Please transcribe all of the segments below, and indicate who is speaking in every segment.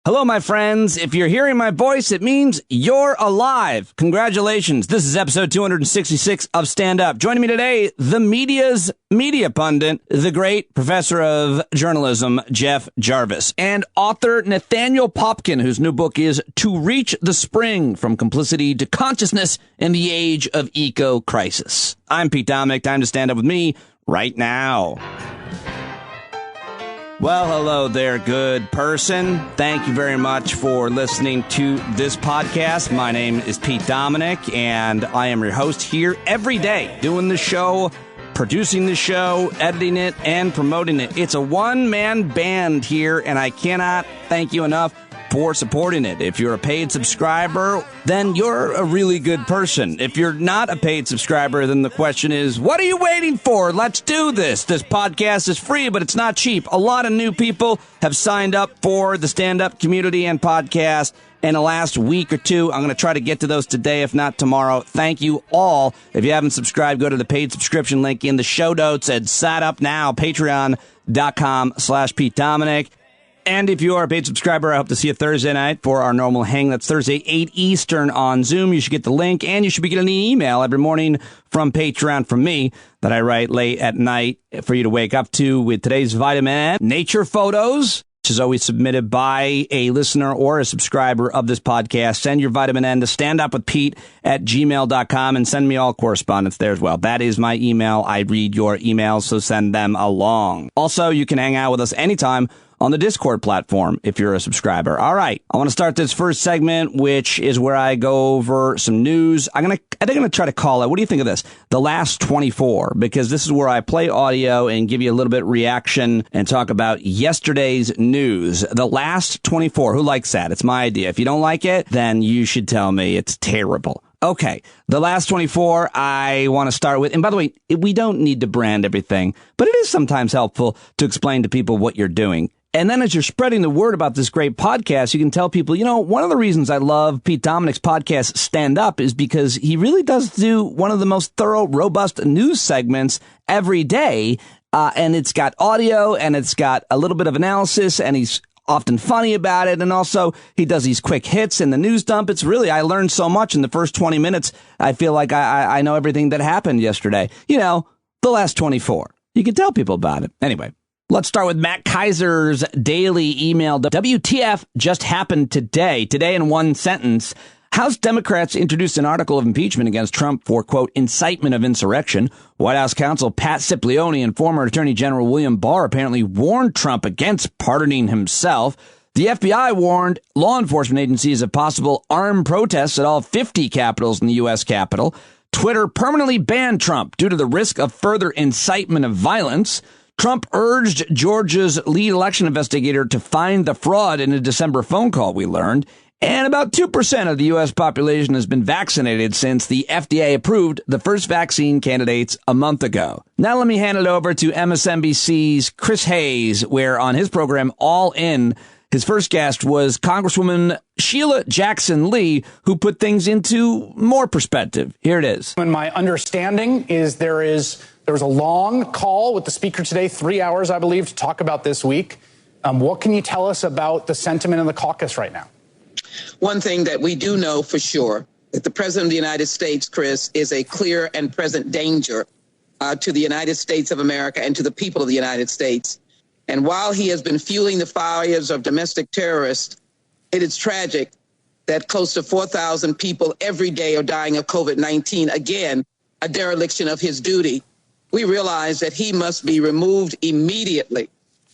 Speaker 1: Hello, my friends. If you're hearing my voice, it means you're alive. Congratulations. This is episode 266 of Stand Up. Joining me today, the media's media pundit, the great professor of journalism, Jeff Jarvis, and author Nathaniel Popkin, whose new book is To Reach the Spring, From Complicity to Consciousness in the Age of Eco-Crisis. I'm Pete Dominick. Time to stand up with me right now. Well, hello there, good person. Thank you very much for listening to this podcast. My name is Pete Dominick, and I am your host here every day, doing the show, producing the show, editing it, and promoting it. It's a one-man band here, and I cannot thank you enough for supporting it. If you're a paid subscriber, then you're a really good person. If you're not a paid subscriber, then the question is, what are you waiting for? Let's do this. This podcast is free, but it's not cheap. A lot of new people have signed up for the stand-up community and podcast in the last week or two. I'm going to try to get to those today, if not tomorrow. Thank you all. If you haven't subscribed, go to the paid subscription link in the show notes and sign up now, patreon.com/Pete Dominick. And if you are a paid subscriber, I hope to see you Thursday night for our normal hang. That's Thursday, 8 Eastern on Zoom. You should get the link, and you should be getting an email every morning from Patreon from me that I write late at night for you to wake up to with today's vitamin N, nature photos, which is always submitted by a listener or a subscriber of this podcast. Send your vitamin N to standupwithpete@gmail.com and send me all correspondence there as well. That is my email. I read your emails, so send them along. Also, you can hang out with us anytime on the Discord platform if you're a subscriber. All right. I want to start this first segment, which is where I go over some news. I think I'm going to try to call it, what do you think of this? The Last 24, because this is where I play audio and give you a little bit reaction and talk about yesterday's news. The Last 24. Who likes that? It's my idea. If you don't like it, then you should tell me it's terrible. Okay, the Last 24 I want to start with. And by the way, we don't need to brand everything, but it is sometimes helpful to explain to people what you're doing. And then as you're spreading the word about this great podcast, you can tell people, you know, one of the reasons I love Pete Dominick's podcast, Stand Up, is because he really does do one of the most thorough, robust news segments every day. And it's got audio and it's got a little bit of analysis, and he's often funny about it. And also he does these quick hits in the news dump. It's really, I learned so much in the first 20 minutes. I feel like I know everything that happened yesterday. You know, the Last 24. You can tell people about it. Anyway. Let's start with Matt Kaiser's daily email. WTF just happened today. Today, in one sentence, House Democrats introduced an article of impeachment against Trump for, quote, incitement of insurrection. White House counsel Pat Cipollone and former Attorney General William Barr apparently warned Trump against pardoning himself. The FBI warned law enforcement agencies of possible armed protests at all 50 capitals in the U.S. Capitol. Twitter permanently banned Trump due to the risk of further incitement of violence. Trump urged Georgia's lead election investigator to find the fraud in a December phone call, we learned. And about 2% of the U.S. population has been vaccinated since the FDA approved the first vaccine candidates a month ago. Now let me hand it over to MSNBC's Chris Hayes, where on his program, All In, his first guest was Congresswoman Sheila Jackson Lee, who put things into more perspective. Here it is.
Speaker 2: And my understanding is there was a long call with the speaker today, 3 hours, I believe, to talk about this week. What can you tell us about the sentiment in the caucus right now?
Speaker 3: One thing that we do know for sure, that the president of the United States, Chris, is a clear and present danger to the United States of America and to the people of the United States. And while he has been fueling the fires of domestic terrorists, it is tragic that close to 4,000 people every day are dying of COVID-19. Again, a dereliction of his duty. We realize that he must be removed immediately.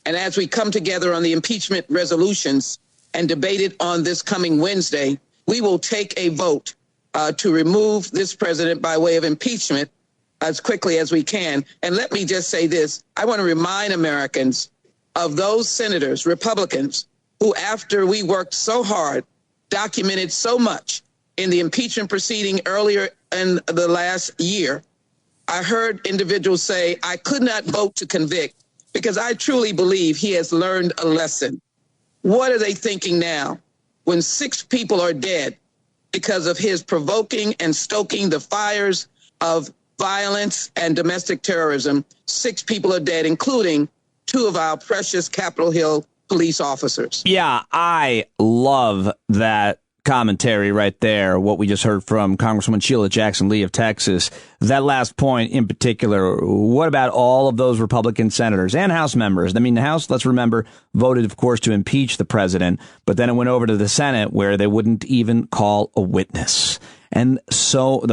Speaker 3: And as we come together on the impeachment resolutions and debate it on this coming Wednesday, we will take a vote to remove this president by way of impeachment as quickly as we can. And let me just say this. I want to remind Americans of those senators, Republicans, who after we worked so hard, documented so much in the impeachment proceeding earlier in the last year, I heard individuals say, I could not vote to convict because I truly believe he has learned a lesson. What are they thinking now when 6 people are dead because of his provoking and stoking the fires of violence and domestic terrorism? 6 people are dead, including 2 of our precious Capitol Hill police officers.
Speaker 1: Yeah, I love that commentary right there, what we just heard from Congresswoman Sheila Jackson Lee of Texas. That last point in particular, what about all of those Republican senators and House members? I mean, the House, let's remember, voted, of course, to impeach the president, but then it went over to the Senate where they wouldn't even call a witness. And so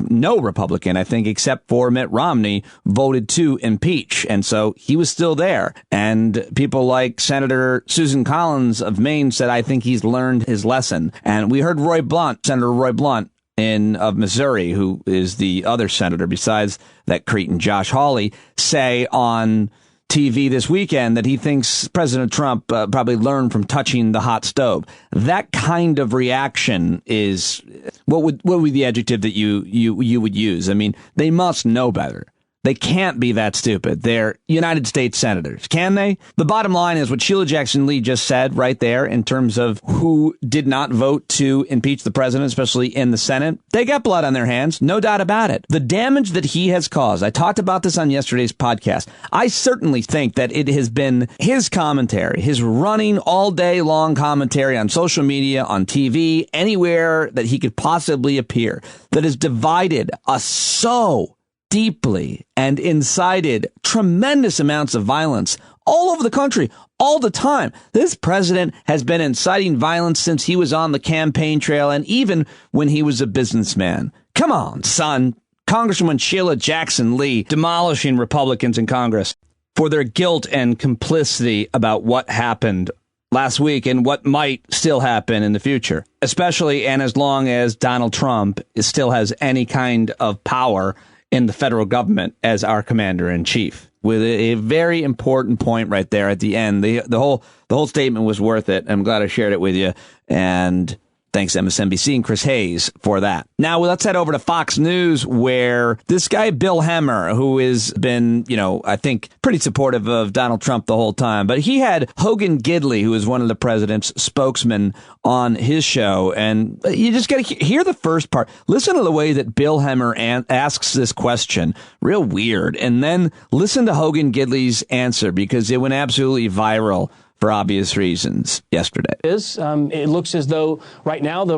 Speaker 1: no Republican, I think, except for Mitt Romney, voted to impeach. And so he was still there. And people like Senator Susan Collins of Maine said, I think he's learned his lesson. And we heard Senator Roy Blunt of Missouri, who is the other senator besides that cretin Josh Hawley, say on TV this weekend that he thinks President Trump probably learned from touching the hot stove. That kind of reaction is what would be the adjective that you would use? I mean, they must know better. They can't be that stupid. They're United States senators. Can they? The bottom line is what Sheila Jackson Lee just said right there in terms of who did not vote to impeach the president, especially in the Senate. They got blood on their hands. No doubt about it. The damage that he has caused. I talked about this on yesterday's podcast. I certainly think that it has been his commentary, his running all day long commentary on social media, on TV, anywhere that he could possibly appear that has divided us so deeply and incited tremendous amounts of violence all over the country, all the time. This president has been inciting violence since he was on the campaign trail and even when he was a businessman. Come on, son. Congresswoman Sheila Jackson Lee demolishing Republicans in Congress for their guilt and complicity about what happened last week and what might still happen in the future, especially and as long as Donald Trump still has any kind of power in the federal government as our commander in chief. With a very important point right there at the end. The whole statement was worth it. I'm glad I shared it with you. And thanks MSNBC and Chris Hayes for that. Now let's head over to Fox News, where this guy, Bill Hemmer, who has been, I think pretty supportive of Donald Trump the whole time, but he had Hogan Gidley, who is one of the president's spokesmen, on his show. And you just got to hear the first part. Listen to the way that Bill Hemmer asks this question. Real weird. And then listen to Hogan Gidley's answer, because it went absolutely viral for obvious reasons yesterday.
Speaker 4: It looks as though right now the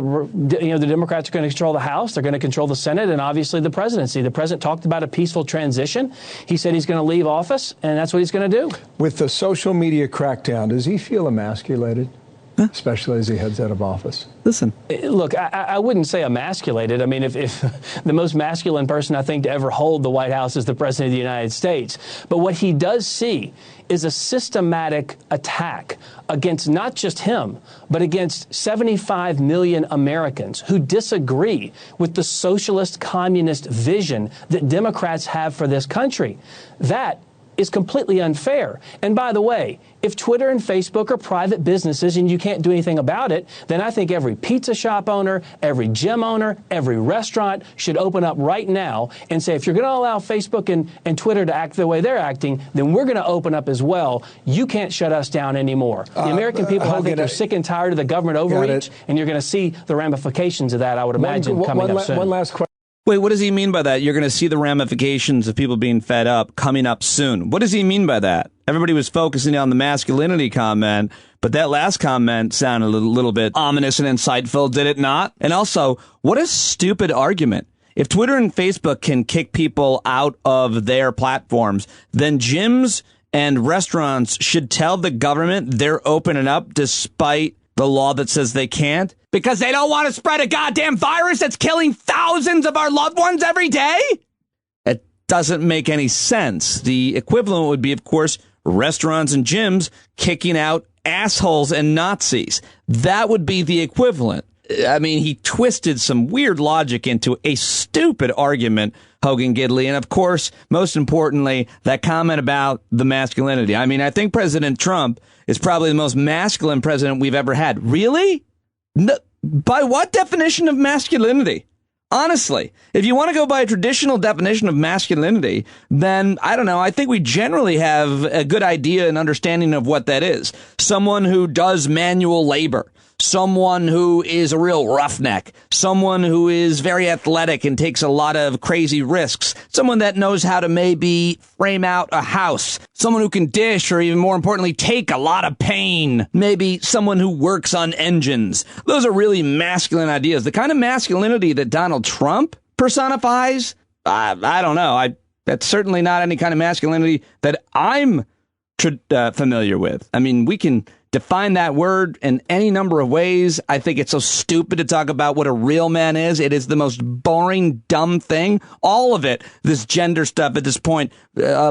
Speaker 4: Democrats are going to control the House, they're going to control the Senate, and obviously the presidency. The president talked about a peaceful transition. He said he's going to leave office, and that's what he's going to do. With the social media crackdown, does he feel emasculated? Especially as he heads out of office.
Speaker 1: Listen.
Speaker 4: Look, I wouldn't say emasculated. I mean, if the most masculine person, I think, to ever hold the White House is the President of the United States. But what he does see is a systematic attack against not just him, but against 75 million Americans who disagree with the socialist communist vision that Democrats have for this country. That is completely unfair. And by the way, if Twitter and Facebook are private businesses and you can't do anything about it, then I think every pizza shop owner, every gym owner, every restaurant should open up right now and say, if you're going to allow Facebook and Twitter to act the way they're acting, then we're going to open up as well. You can't shut us down anymore. The American people, I think, are sick and tired of the government overreach, and you're going to see the ramifications of that, I would imagine, coming up soon.
Speaker 2: One last question.
Speaker 1: Wait, what does he mean by that? You're going to see the ramifications of people being fed up coming up soon. What does he mean by that? Everybody was focusing on the masculinity comment, but that last comment sounded a little bit ominous and insightful, did it not? And also, what a stupid argument. If Twitter and Facebook can kick people out of their platforms, then gyms and restaurants should tell the government they're opening up despite the law that says they can't, because they don't want to spread a goddamn virus that's killing thousands of our loved ones every day? It doesn't make any sense. The equivalent would be, of course, restaurants and gyms kicking out assholes and Nazis. That would be the equivalent. I mean, he twisted some weird logic into a stupid argument, Hogan Gidley. And of course, most importantly, that comment about the masculinity. I mean, I think President Trump is probably the most masculine president we've ever had. Really? No, by what definition of masculinity? Honestly, if you want to go by a traditional definition of masculinity, then I don't know. I think we generally have a good idea and understanding of what that is. Someone who does manual labor. someone who is a real roughneck, someone who is very athletic and takes a lot of crazy risks, someone that knows how to maybe frame out a house, someone who can dish, or even more importantly, take a lot of pain, maybe someone who works on engines. Those are really masculine ideas. The kind of masculinity that Donald Trump personifies, I don't know. That's certainly not any kind of masculinity that I'm familiar with. I mean, we can define that word in any number of ways. I think it's so stupid to talk about what a real man is. It is the most boring, dumb thing. All of it, this gender stuff at this point,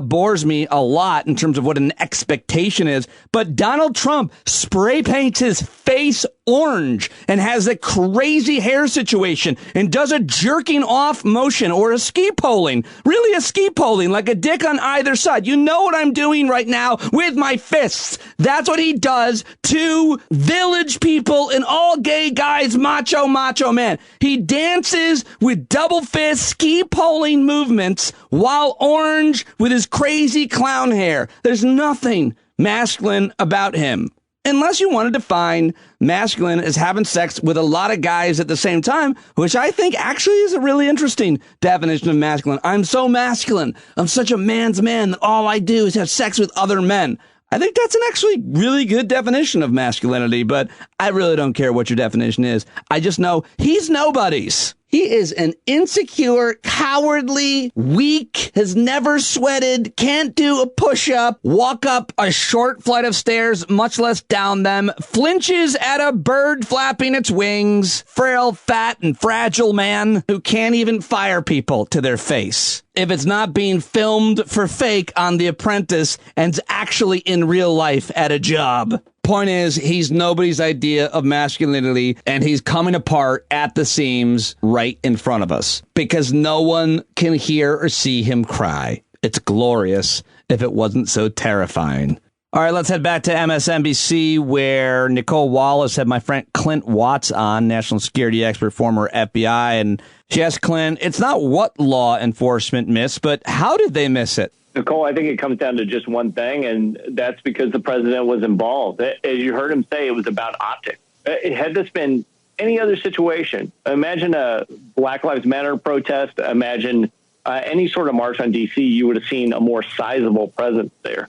Speaker 1: bores me a lot in terms of what an expectation is. But Donald Trump spray paints his face orange and has a crazy hair situation and does a jerking off motion or a ski poling, really a ski poling, like a dick on either side. You know what I'm doing right now with my fists. That's what he does to village people and all gay guys, macho man. He dances with double fist ski poling movements while orange with his crazy clown hair. There's nothing masculine about him. Unless you want to define masculine as having sex with a lot of guys at the same time, which I think actually is a really interesting definition of masculine. I'm so masculine. I'm such a man's man that all I do is have sex with other men. I think that's an actually really good definition of masculinity, but I really don't care what your definition is. I just know he's nobody's. He is an insecure, cowardly, weak, has never sweated, can't do a push-up, walk up a short flight of stairs, much less down them, flinches at a bird flapping its wings, frail, fat, and fragile man who can't even fire people to their face if it's not being filmed for fake on The Apprentice and's actually in real life at a job. Point is, he's nobody's idea of masculinity, and he's coming apart at the seams right in front of us because no one can hear or see him cry. It's glorious if it wasn't so terrifying. All right, let's head back to MSNBC, where Nicole Wallace had my friend Clint Watts on, national security expert, former FBI, and she asked Clint, it's not what law enforcement missed, but how did they miss it?
Speaker 5: Nicole, I think it comes down to just one thing, and that's because the president was involved. As you heard him say, it was about optics. Had this been any other situation, imagine a Black Lives Matter protest, imagine any sort of march on D.C., you would have seen a more sizable presence there.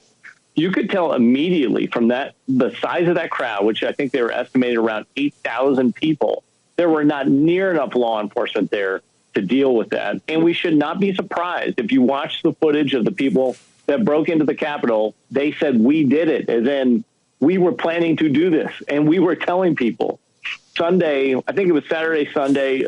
Speaker 5: You could tell immediately from that, the size of that crowd, which I think they were estimated around 8,000 people, there were not near enough law enforcement there to deal with that. And we should not be surprised if you watch the footage of the people that broke into the Capitol. They said, we did it, as in we were planning to do this. And we were telling people Sunday, I think it was Saturday, Sunday,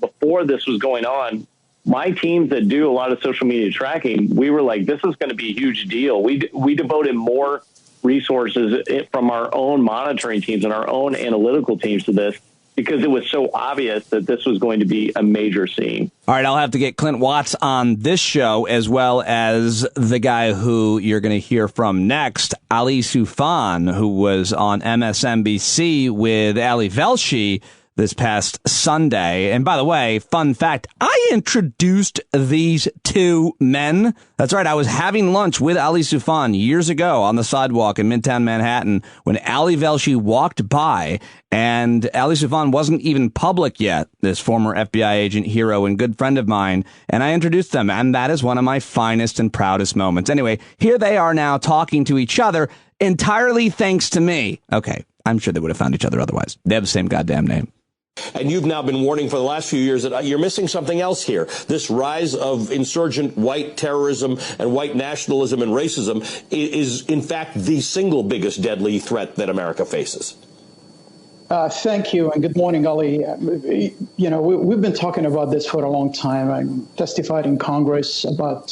Speaker 5: before this was going on, my teams that do a lot of social media tracking, we were like, this is going to be a huge deal. We devoted more resources from our own monitoring teams and our own analytical teams to this, because it was so obvious that this was going to be a major scene.
Speaker 1: All right, I'll have to get Clint Watts on this show, as well as the guy who you're going to hear from next, Ali Soufan, who was on MSNBC with Ali Velshi this past Sunday. And by the way, fun fact, I introduced these two men. That's right. I was having lunch with Ali Soufan years ago on the sidewalk in Midtown Manhattan when Ali Velshi walked by, and Ali Soufan wasn't even public yet, this former FBI agent, hero, and good friend of mine. And I introduced them, and that is one of my finest and proudest moments. Anyway, here they are now talking to each other entirely thanks to me. Okay, I'm sure they would have found each other otherwise. They have the same goddamn name.
Speaker 6: And you've now been warning for the last few years that you're missing something else here. This rise of insurgent white terrorism and white nationalism and racism is, in fact, the single biggest deadly threat that America faces.
Speaker 7: Thank you, and good morning, Ali. You know, we've been talking about this for a long time. I testified in Congress about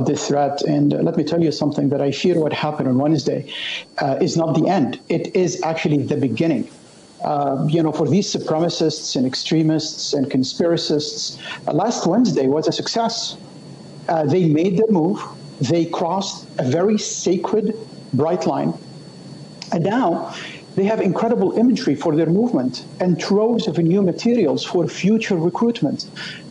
Speaker 7: this threat, and let me tell you something, that I fear what happened on Wednesday is not the end. It is actually the beginning. For these supremacists and extremists and conspiracists, last Wednesday was a success. They made their move. They crossed a very sacred, bright line. And now they have incredible imagery for their movement and troves of new materials for future recruitment.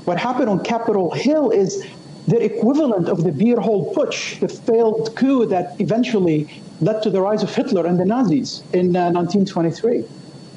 Speaker 7: What happened on Capitol Hill is the equivalent of the beer hall putsch, the failed coup that eventually led to the rise of Hitler and the Nazis in 1923.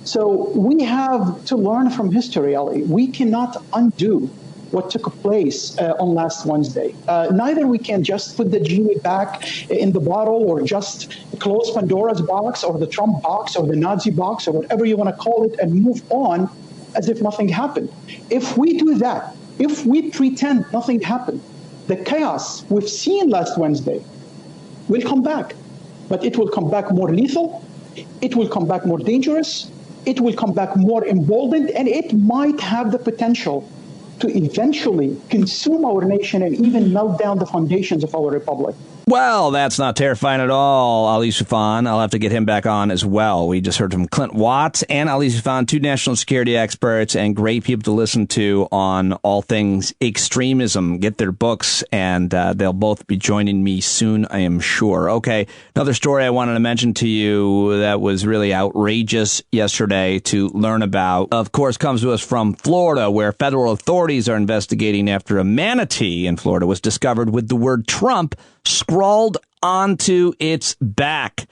Speaker 7: So we have to learn from history, Ali. We cannot undo what took place on last Wednesday. Neither we can just put the genie back in the bottle or just close Pandora's box or the Trump box or the Nazi box or whatever you want to call it and move on as if nothing happened. If we do that, if we pretend nothing happened, the chaos we've seen last Wednesday will come back. But it will come back more lethal, it will come back more dangerous, it will come back more emboldened, and it might have the potential to eventually consume our nation and even melt down the foundations of our republic.
Speaker 1: Well, that's not terrifying at all, Ali Soufan. I'll have to get him back on as well. We just heard from Clint Watts and Ali Soufan, two national security experts and great people to listen to on all things extremism. Get their books, and they'll both be joining me soon, I am sure. Okay, another story I wanted to mention to you that was really outrageous yesterday to learn about, of course, comes to us from Florida, where federal authorities are investigating after a manatee in Florida was discovered with the word Trump scrawled onto its back.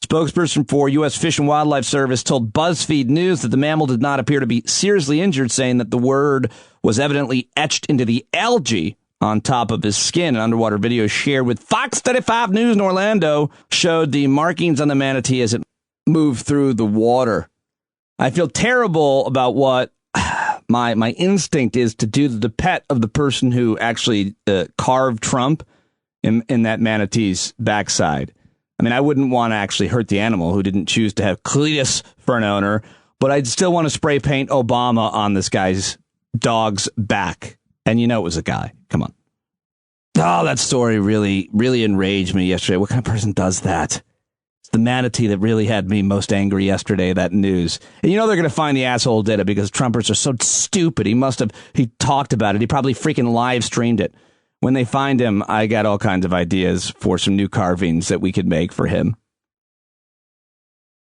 Speaker 1: Spokesperson for U.S. Fish and Wildlife Service told BuzzFeed News that the mammal did not appear to be seriously injured, saying that the word was evidently etched into the algae on top of his skin. An underwater video shared with Fox 35 News in Orlando showed the markings on the manatee as it moved through the water. I feel terrible about what my instinct is to do to the pet of the person who actually carved Trump in that manatee's backside. I mean, I wouldn't want to actually hurt the animal who didn't choose to have Cletus for an owner, but I'd still want to spray paint Obama on this guy's dog's back. And you know it was a guy. Come on. Oh, that story really, really enraged me yesterday. What kind of person does that? It's the manatee that really had me most angry yesterday, that news. And you know they're going to find the asshole who did it because Trumpers are so stupid. He talked about it. He probably freaking live streamed it. When they find him, I got all kinds of ideas for some new carvings that we could make for him.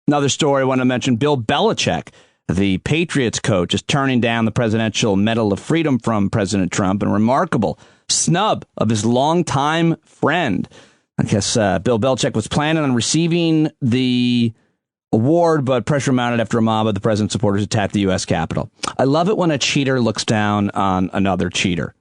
Speaker 1: Another story I want to mention, Bill Belichick, the Patriots coach, is turning down the Presidential Medal of Freedom from President Trump, and a remarkable snub of his longtime friend. I guess Bill Belichick was planning on receiving the award, but pressure mounted after a mob of the president's supporters attacked the U.S. Capitol. I love it when a cheater looks down on another cheater.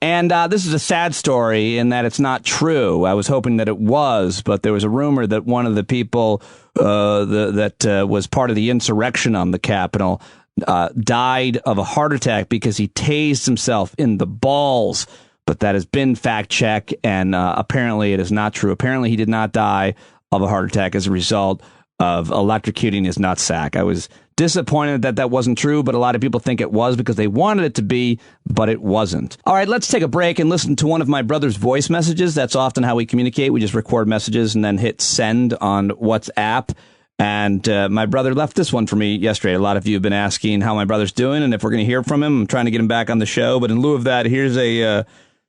Speaker 1: And this is a sad story in that it's not true. I was hoping that it was, but there was a rumor that one of the people that was part of the insurrection on the Capitol died of a heart attack because he tased himself in the balls. But that has been fact-checked, and apparently it is not true. Apparently he did not die of a heart attack as a result of electrocuting his nutsack. I was disappointed that that wasn't true, but a lot of people think it was because they wanted it to be, but it wasn't. All right, let's take a break and listen to one of my brother's voice messages. That's often how we communicate. We just record messages and then hit send on WhatsApp. And my brother left this one for me yesterday. A lot of you have been asking how my brother's doing and if we're going to hear from him. I'm trying to get him back on the show. But in lieu of that, here's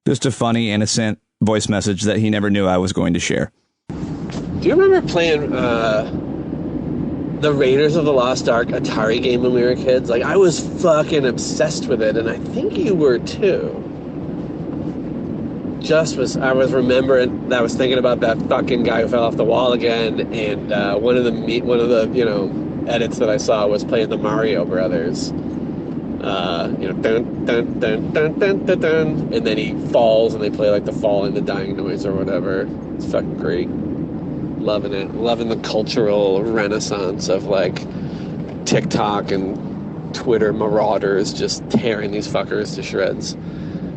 Speaker 1: just a funny, innocent voice message that he never knew I was going to share.
Speaker 8: Do you remember playing the Raiders of the Lost Ark Atari game when we were kids? Like, I was fucking obsessed with it, and I think you were too. I was remembering that I was thinking about that fucking guy who fell off the wall again, and one of the edits that I saw was playing the Mario Brothers. Dun, dun, dun, dun, dun, dun, dun, and then he falls, and they play like the falling, the dying noise or whatever. It's fucking great. Loving it. Loving the cultural renaissance of like TikTok and Twitter marauders just tearing these fuckers to shreds.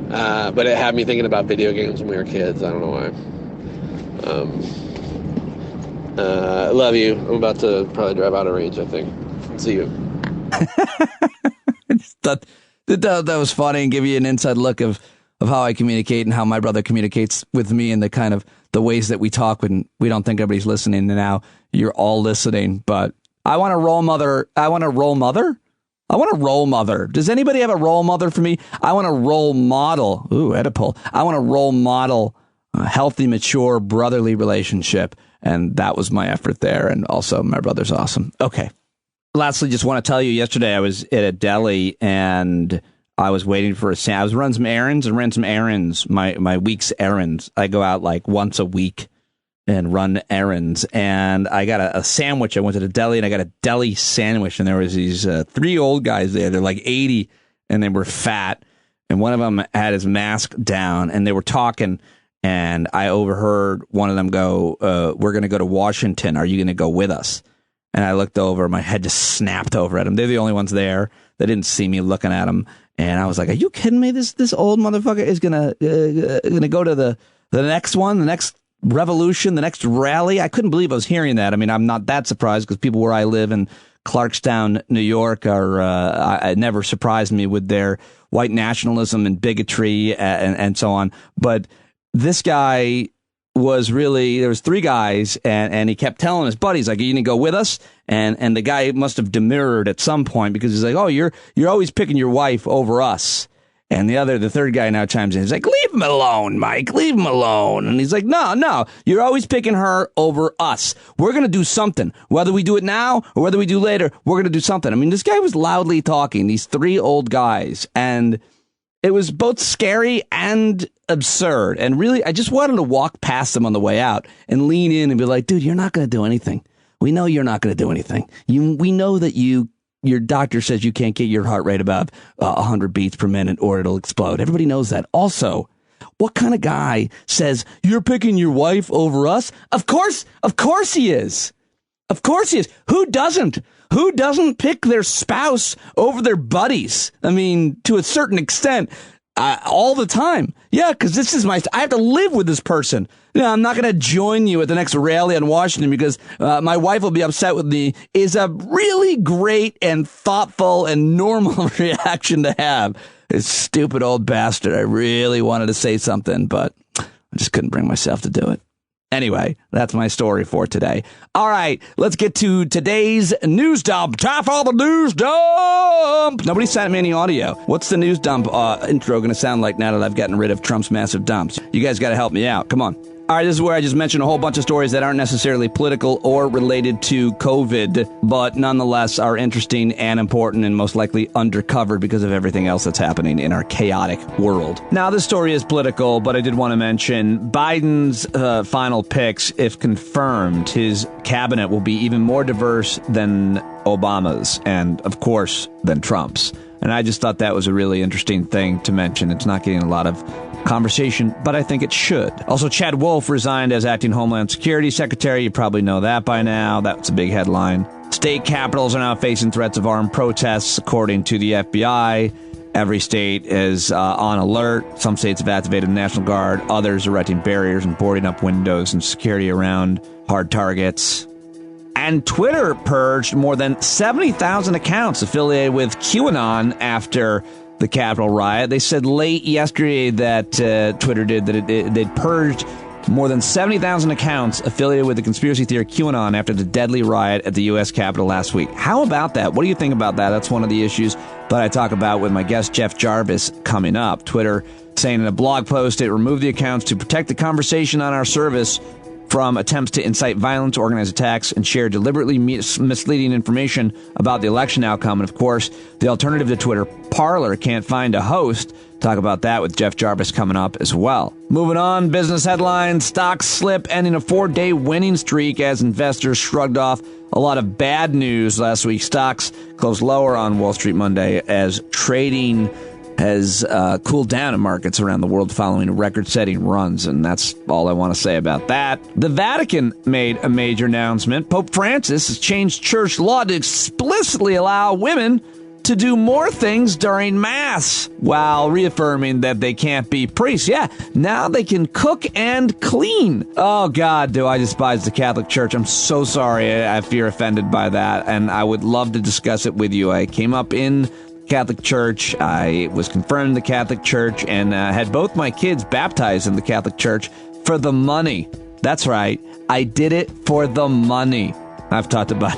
Speaker 8: But it had me thinking about video games when we were kids. I don't know why. I love you. I'm about to probably drive out of range, I think. See you.
Speaker 1: I just thought that was funny and give you an inside look of how I communicate and how my brother communicates with me and the kind of the ways that we talk when we don't think everybody's listening. And now you're all listening. But I want a role model. I want a role model. Does anybody have a role model for me? I want a role model. Ooh, Oedipal. I want a role model, a healthy, mature, brotherly relationship. And that was my effort there. And also my brother's awesome. Okay. Lastly, just want to tell you, yesterday I was at a deli and I was waiting for I was running some errands, my week's errands. I go out like once a week and run errands. And I got a sandwich. I went to the deli and I got a deli sandwich. And there was these 3 old guys there. They're like 80 and they were fat. And one of them had his mask down and they were talking. And I overheard one of them go, we're going to go to Washington. Are you going to go with us? And I looked over. My head just snapped over at them. They're the only ones there. They didn't see me looking at them. And I was like, are you kidding me? This old motherfucker is going to go to the next one, the next revolution, the next rally. I couldn't believe I was hearing that. I mean, I'm not that surprised because people where I live in Clarkstown, New York, are never surprised me with their white nationalism and bigotry and so on. But this guy was really, there was 3 guys and he kept telling his buddies, like, are you going to go with us? And the guy must have demurred at some point because he's like, oh, you're always picking your wife over us. And the third guy now chimes in. He's like, leave him alone, Mike. Leave him alone. And he's like, no, you're always picking her over us. We're going to do something. Whether we do it now or whether we do later, we're going to do something. I mean, this guy was loudly talking, these 3 old guys. And it was both scary and absurd. And really, I just wanted to walk past them on the way out and lean in and be like, dude, you're not going to do anything. We know you're not going to do anything. We know that your doctor says you can't get your heart rate above 100 beats per minute or it'll explode. Everybody knows that. Also, what kind of guy says you're picking your wife over us? Of course he is. Of course he is. Who doesn't? Who doesn't pick their spouse over their buddies? I mean, to a certain extent, all the time. Yeah, because this is I have to live with this person. I'm not going to join you at the next rally in Washington because my wife will be upset with me is a really great and thoughtful and normal reaction to have. This stupid old bastard. I really wanted to say something, but I just couldn't bring myself to do it. Anyway, that's my story for today. All right, let's get to today's news dump. Time for the news dump. Nobody sent me any audio. What's the news dump intro going to sound like now that I've gotten rid of Trump's massive dumps? You guys got to help me out. Come on. All right, this is where I just mentioned a whole bunch of stories that aren't necessarily political or related to COVID, but nonetheless are interesting and important and most likely undercovered because of everything else that's happening in our chaotic world. Now, this story is political, but I did want to mention Biden's final picks, if confirmed, his cabinet will be even more diverse than Obama's and, of course, than Trump's. And I just thought that was a really interesting thing to mention. It's not getting a lot of conversation, but I think it should. Also, Chad Wolf resigned as acting Homeland Security Secretary. You probably know that by now. That's a big headline. State capitals are now facing threats of armed protests, according to the FBI. Every state is on alert. Some states have activated the National Guard. Others are erecting barriers and boarding up windows and security around hard targets. And Twitter purged more than 70,000 accounts affiliated with QAnon after the Capitol riot. They said late yesterday that Twitter did that they'd purged more than 70,000 accounts affiliated with the conspiracy theory QAnon after the deadly riot at the U.S. Capitol last week. How about that? What do you think about that? That's one of the issues that I talk about with my guest Jeff Jarvis coming up. Twitter saying in a blog post it removed the accounts to protect the conversation on our service from attempts to incite violence, organize attacks, and share deliberately misleading information about the election outcome. And, of course, the alternative to Twitter, Parler, can't find a host. Talk about that with Jeff Jarvis coming up as well. Moving on, business headlines, stocks slip, ending a 4-day winning streak as investors shrugged off a lot of bad news last week. Stocks closed lower on Wall Street Monday as trading has cooled down in markets around the world following record-setting runs, and that's all I want to say about that. The Vatican made a major announcement. Pope Francis has changed church law to explicitly allow women to do more things during Mass, while reaffirming that they can't be priests. Yeah, now they can cook and clean. Oh, God, do I despise the Catholic Church. I'm so sorry I feel offended by that, and I would love to discuss it with you. I came up in Catholic Church. I was confirmed in the Catholic Church and had both my kids baptized in the Catholic Church for the money. That's right. I did it for the money. I've talked about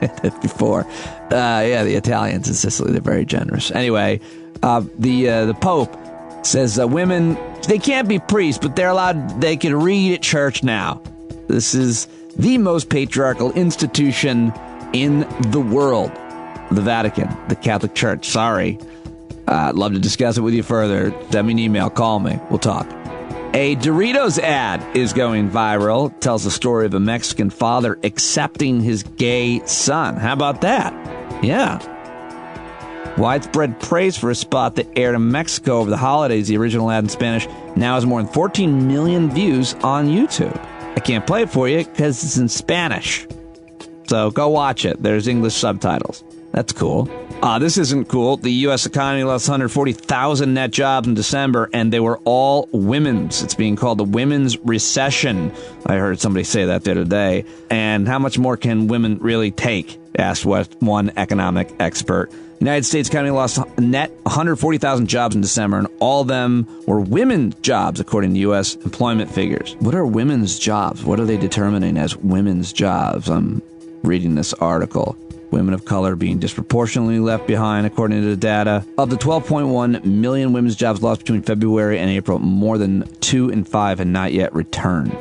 Speaker 1: it before. Yeah, the Italians in Sicily, they're very generous. Anyway, the Pope says women, they can't be priests, but they're allowed, they can read at church now. This is the most patriarchal institution in the world. The Vatican, the Catholic Church. Sorry. I'd love to discuss it with you further. Send me an email. Call me. We'll talk. A Doritos ad is going viral. Tells the story of a Mexican father accepting his gay son. How about that? Yeah. Widespread praise for a spot that aired in Mexico over the holidays. The original ad in Spanish now has more than 14 million views on YouTube. I can't play it for you because it's in Spanish. So go watch it. There's English subtitles. That's cool. This isn't cool. The U.S. economy lost 140,000 net jobs in December, and they were all women's. It's being called the women's recession. I heard somebody say that the other day. And how much more can women really take? Asked one economic expert. United States economy lost net 140,000 jobs in December, and all of them were women's jobs, according to U.S. employment figures. What are women's jobs? What are they determining as women's jobs? I'm reading this article. Women of color being disproportionately left behind, according to the data. Of the 12.1 million women's jobs lost between February and April, more than 2 in 5 had not yet returned.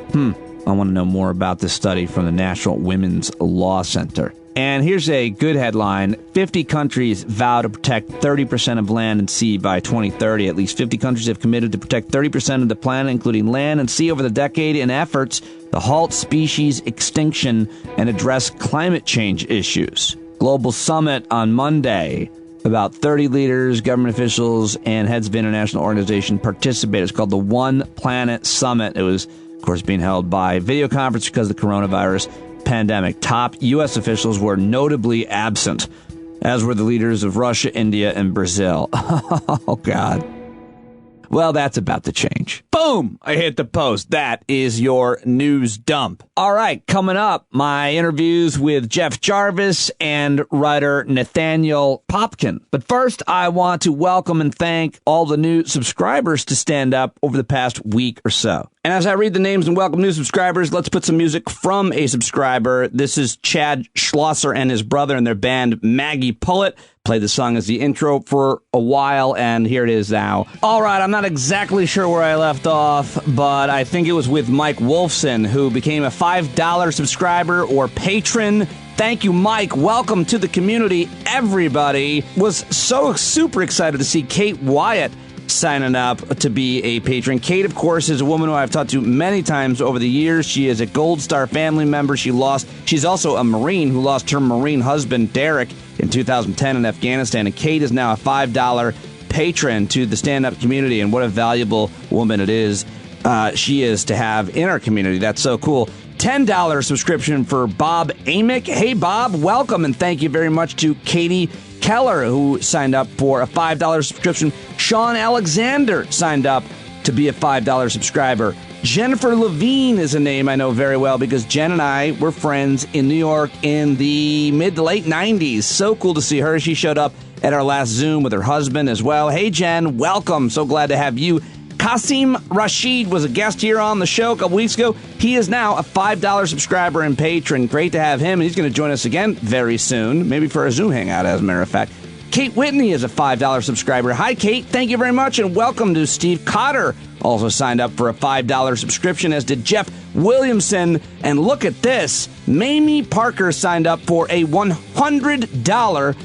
Speaker 1: I want to know more about this study from the National Women's Law Center. And here's a good headline. 50 countries vow to protect 30% of land and sea by 2030. At least 50 countries have committed to protect 30% of the planet, including land and sea, over the decade in efforts to halt species extinction and address climate change issues. Global summit on Monday. About 30 leaders, government officials, and heads of international organizations participated. It's called the One Planet Summit. It was, of course, being held by video conference because of the coronavirus pandemic. Top U.S. officials were notably absent, as were the leaders of Russia, India, and Brazil. Oh, God. Well, that's about to change. Boom! I hit the post. That is your news dump. All right, coming up, my interviews with Jeff Jarvis and writer Nathaniel Popkin. But first, I want to welcome and thank all the new subscribers to Stand Up over the past week or so. And as I read the names and welcome new subscribers, let's put some music from a subscriber. This is Chad Schlosser and his brother and their band Maggie Pullet. Played the song as the intro for a while, and here it is now. All right, I'm not exactly sure where I left off, but I think it was with Mike Wolfson, who became a $5 subscriber or patron. Thank you, Mike. Welcome to the community. Everybody was so super excited to see Kate Wyatt signing up to be a patron. Kate, of course, is a woman who I've talked to many times over the years. She is a Gold Star family member. She's also a Marine who lost her Marine husband, Derek, in 2010 in Afghanistan. And Kate is now a $5 patron to the stand-up community. And what a valuable woman it is she is to have in our community. That's so cool. $10 subscription for Bob Amick. Hey, Bob, welcome. And thank you very much to Katie Keller, who signed up for a $5 subscription. Sean Alexander signed up to be a $5 subscriber. Jennifer Levine is a name I know very well because Jen and I were friends in New York in the mid to late 90s. So cool to see her. She showed up at our last Zoom with her husband as well. Hey, Jen, welcome. So glad to have you. Qasim Rashid was a guest here on the show a couple weeks ago. He is now a $5 subscriber and patron. Great to have him. And he's going to join us again very soon, maybe for a Zoom hangout, as a matter of fact. Kate Whitney is a $5 subscriber. Hi, Kate. Thank you very much, and welcome to Steve Cotter. Also signed up for a $5 subscription, as did Jeff Williamson. And look at this. Mamie Parker signed up for a $100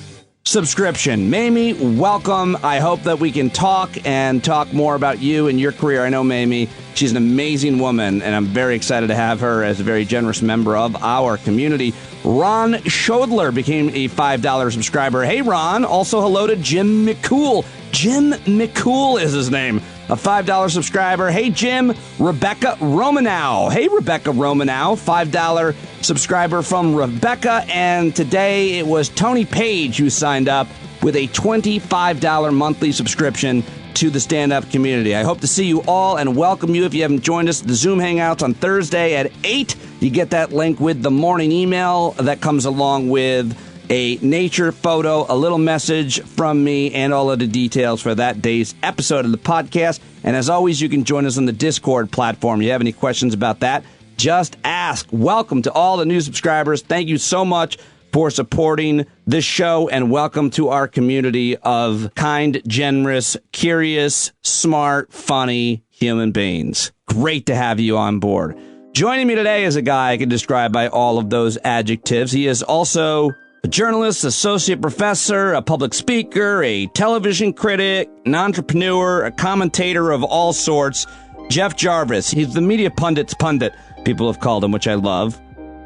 Speaker 1: subscription. Mamie, welcome. I hope that we can talk more about you and your career. I know Mamie. She's an amazing woman, and I'm very excited to have her as a very generous member of our community. Ron Schodler became a $5 subscriber. Hey, Ron. Also, hello to Jim McCool. Jim McCool is his name. A $5 subscriber. Hey, Jim. Rebecca Romanow. Hey, Rebecca Romanow. $5 subscriber from Rebecca. And today it was Tony Page who signed up with a $25 monthly subscription to the stand-up community. I hope to see you all and welcome you. If you haven't joined us, the Zoom Hangouts on Thursday at 8. You get that link with the morning email that comes along with a nature photo, a little message from me, and all of the details for that day's episode of the podcast. And as always, you can join us on the Discord platform. If you have any questions about that, just ask. Welcome to all the new subscribers. Thank you so much for supporting this show, and welcome to our community of kind, generous, curious, smart, funny human beings. Great to have you on board. Joining me today is a guy I can describe by all of those adjectives. He is also a journalist, associate professor, a public speaker, a television critic, an entrepreneur, a commentator of all sorts. Jeff Jarvis. He's the media pundit's pundit, people have called him, which I love.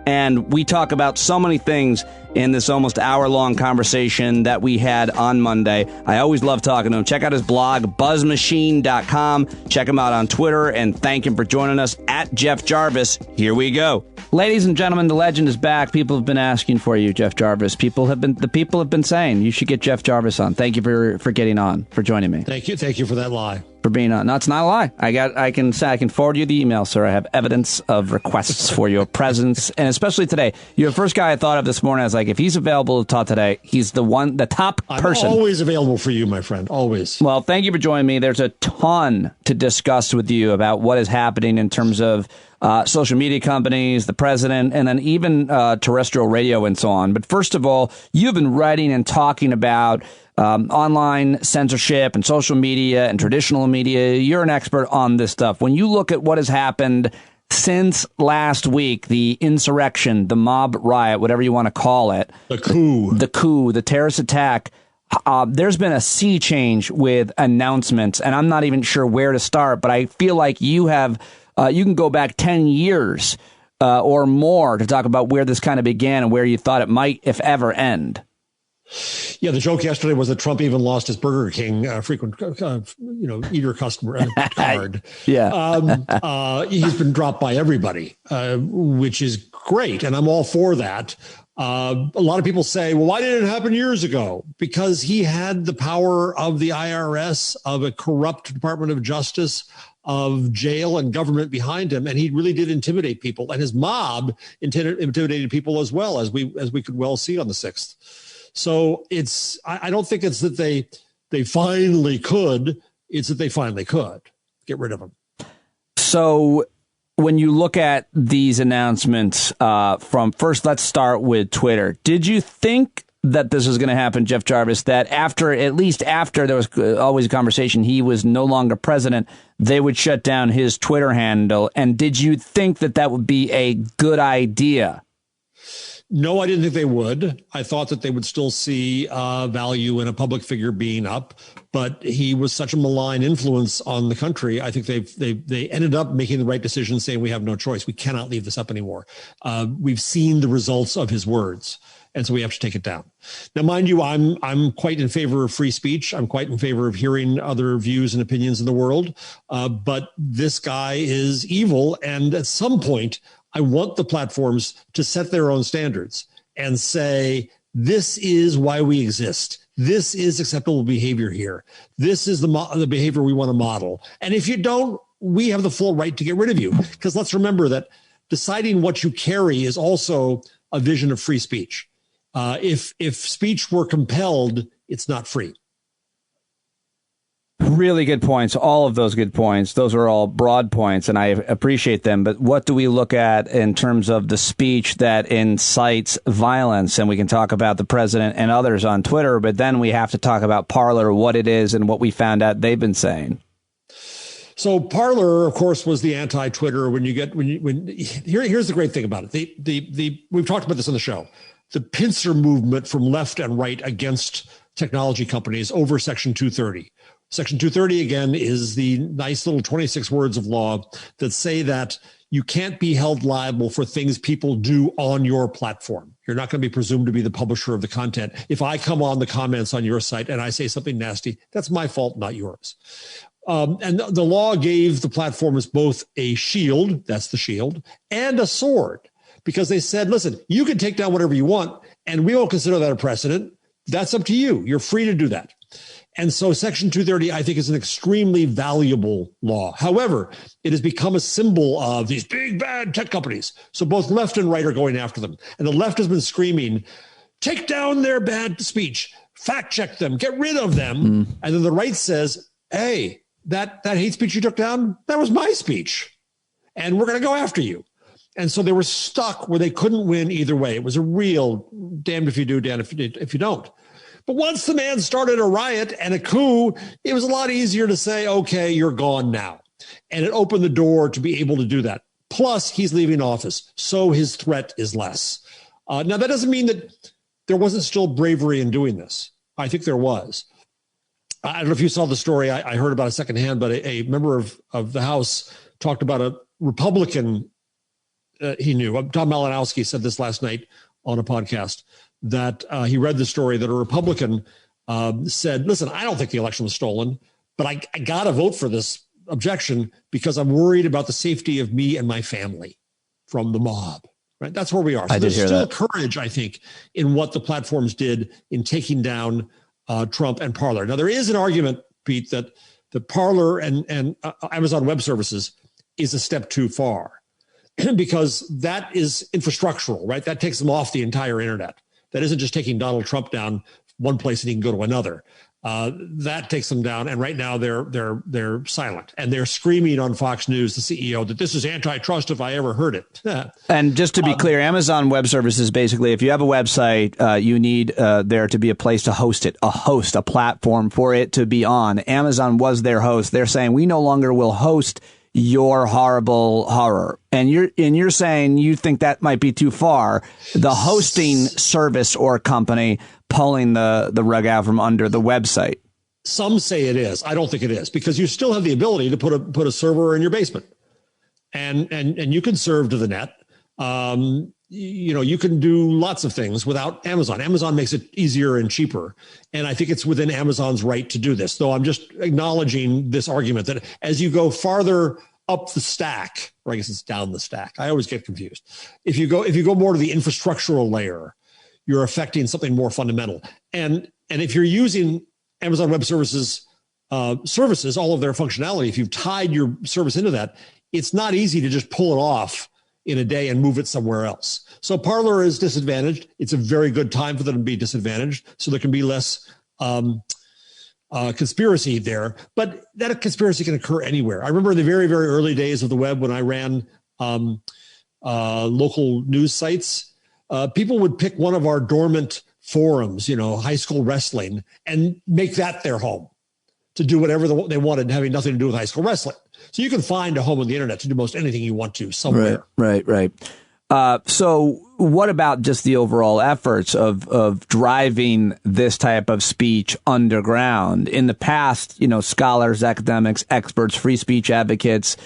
Speaker 1: And we talk about so many things in this almost hour-long conversation that we had on Monday. I always love talking to him. Check out his blog, buzzmachine.com. Check him out on Twitter, and thank him for joining us at Jeff Jarvis. Here we go. Ladies and gentlemen, the legend is back. People have been asking for you, Jeff Jarvis. The people have been saying you should get Jeff Jarvis on. Thank you for getting on, for joining me.
Speaker 9: Thank you for that lie.
Speaker 1: For being on. No, it's not a lie. I can forward you the email, sir. I have evidence of requests for your presence, and especially today. You're the first guy I thought of this morning. I was like, if he's available to talk today, he's the top person.
Speaker 9: I'm always available for you, my friend. Always.
Speaker 1: Well, thank you for joining me. There's a ton to discuss with you about what is happening in terms of social media companies, the president, and then even terrestrial radio and so on. But first of all, you've been writing and talking about online censorship and social media and traditional media. You're an expert on this stuff. When you look at what has happened since last week, the insurrection, the mob riot, whatever you want to call it, the coup, the terrorist attack, there's been a sea change with announcements, and I'm not even sure where to start, but I feel like you have, you can go back 10 years or more to talk about where this kind of began and where you thought it might, if ever, end.
Speaker 9: Yeah, the joke yesterday was that Trump even lost his Burger King frequent, eater customer card.
Speaker 1: Yeah,
Speaker 9: he's been dropped by everybody, which is great, and I'm all for that. A lot of people say, well, why didn't it happen years ago? Because he had the power of the IRS, of a corrupt Department of Justice, of jail and government behind him, and he really did intimidate people, and his mob intimidated people as well, as we could well see on the 6th. So I don't think it's that they finally could. It's that they finally could get rid of him.
Speaker 1: So when you look at these announcements from first, let's start with Twitter. Did you think that this was going to happen, Jeff Jarvis, that at least after there was always a conversation, he was no longer president, they would shut down his Twitter handle? And did you think that would be a good idea?
Speaker 9: No, I didn't think they would. I thought that they would still see value in a public figure being up, but he was such a malign influence on the country. I think they ended up making the right decision, saying we have no choice. We cannot leave this up anymore. We've seen the results of his words, and so we have to take it down. Now, mind you, I'm quite in favor of free speech. I'm quite in favor of hearing other views and opinions in the world, but this guy is evil, and at some point, I want the platforms to set their own standards and say, this is why we exist. This is acceptable behavior here. This is the behavior we want to model. And if you don't, we have the full right to get rid of you. Because let's remember that deciding what you carry is also a vision of free speech. If speech were compelled, it's not free.
Speaker 1: Really good points. All of those good points. Those are all broad points, and I appreciate them. But what do we look at in terms of the speech that incites violence? And we can talk about the president and others on Twitter, but then we have to talk about Parler, what it is, and what we found out they've been saying.
Speaker 9: So Parler, of course, was the anti-Twitter. Here's the great thing about it. We've talked about this on the show. The pincer movement from left and right against technology companies over Section 230. Section 230, again, is the nice little 26 words of law that say that you can't be held liable for things people do on your platform. You're not going to be presumed to be the publisher of the content. If I come on the comments on your site and I say something nasty, that's my fault, not yours. And the law gave the platforms both a shield, that's the shield, and a sword, because they said, listen, you can take down whatever you want, and we won't consider that a precedent. That's up to you. You're free to do that. And so Section 230, I think, is an extremely valuable law. However, it has become a symbol of these big, bad tech companies. So both left and right are going after them. And the left has been screaming, take down their bad speech, fact check them, get rid of them. And then the right says, hey, that hate speech you took down, that was my speech. And we're going to go after you. And so they were stuck where they couldn't win either way. It was a real damned if you do, damned if you don't. But once the man started a riot and a coup, it was a lot easier to say, okay, you're gone now. And it opened the door to be able to do that. Plus, he's leaving office, so his threat is less. Now, that doesn't mean that there wasn't still bravery in doing this. I think there was. I don't know if you saw the story. I heard about it secondhand, but a member of the House talked about a Republican he knew. Tom Malinowski said this last night on a podcast that he read the story that a Republican said, listen, I don't think the election was stolen, but I got to vote for this objection because I'm worried about the safety of me and my family from the mob. Right? That's where we are. So there's still courage, I think, in what the platforms did in taking down Trump and Parler. Now, there is an argument, Pete, that the Parler and Amazon Web Services is a step too far because that is infrastructural, right? That takes them off the entire internet. That isn't just taking Donald Trump down one place and he can go to another. That takes them down. And right now they're silent and they're screaming on Fox News, the CEO, that this is antitrust if I ever heard it.
Speaker 1: And just to be clear, Amazon Web Services, basically, if you have a website, you need there to be a place to host it, a platform for it to be on. Amazon was their host. They're saying we no longer will host your horrible horror. And you're saying you think that might be too far. The hosting service or company pulling the rug out from under the website.
Speaker 9: Some say it is. I don't think it is because you still have the ability to put a server in your basement and you can serve to the net. You can do lots of things without Amazon. Amazon makes it easier and cheaper. And I think it's within Amazon's right to do this, though I'm just acknowledging this argument that as you go farther up the stack, or I guess it's down the stack, I always get confused. If you go more to the infrastructural layer, you're affecting something more fundamental. And if you're using Amazon Web Services, all of their functionality, if you've tied your service into that, it's not easy to just pull it off in a day and move it somewhere else. So Parler is disadvantaged. It's a very good time for them to be disadvantaged. So there can be less conspiracy there, but that conspiracy can occur anywhere. I remember in the very, very early days of the web when I ran local news sites, people would pick one of our dormant forums, high school wrestling, and make that their home to do whatever they wanted, having nothing to do with high school wrestling. So you can find a home on the internet to do most anything you want to somewhere.
Speaker 1: Right. So what about just the overall efforts of driving this type of speech underground? In the past, scholars, academics, experts, free speech advocates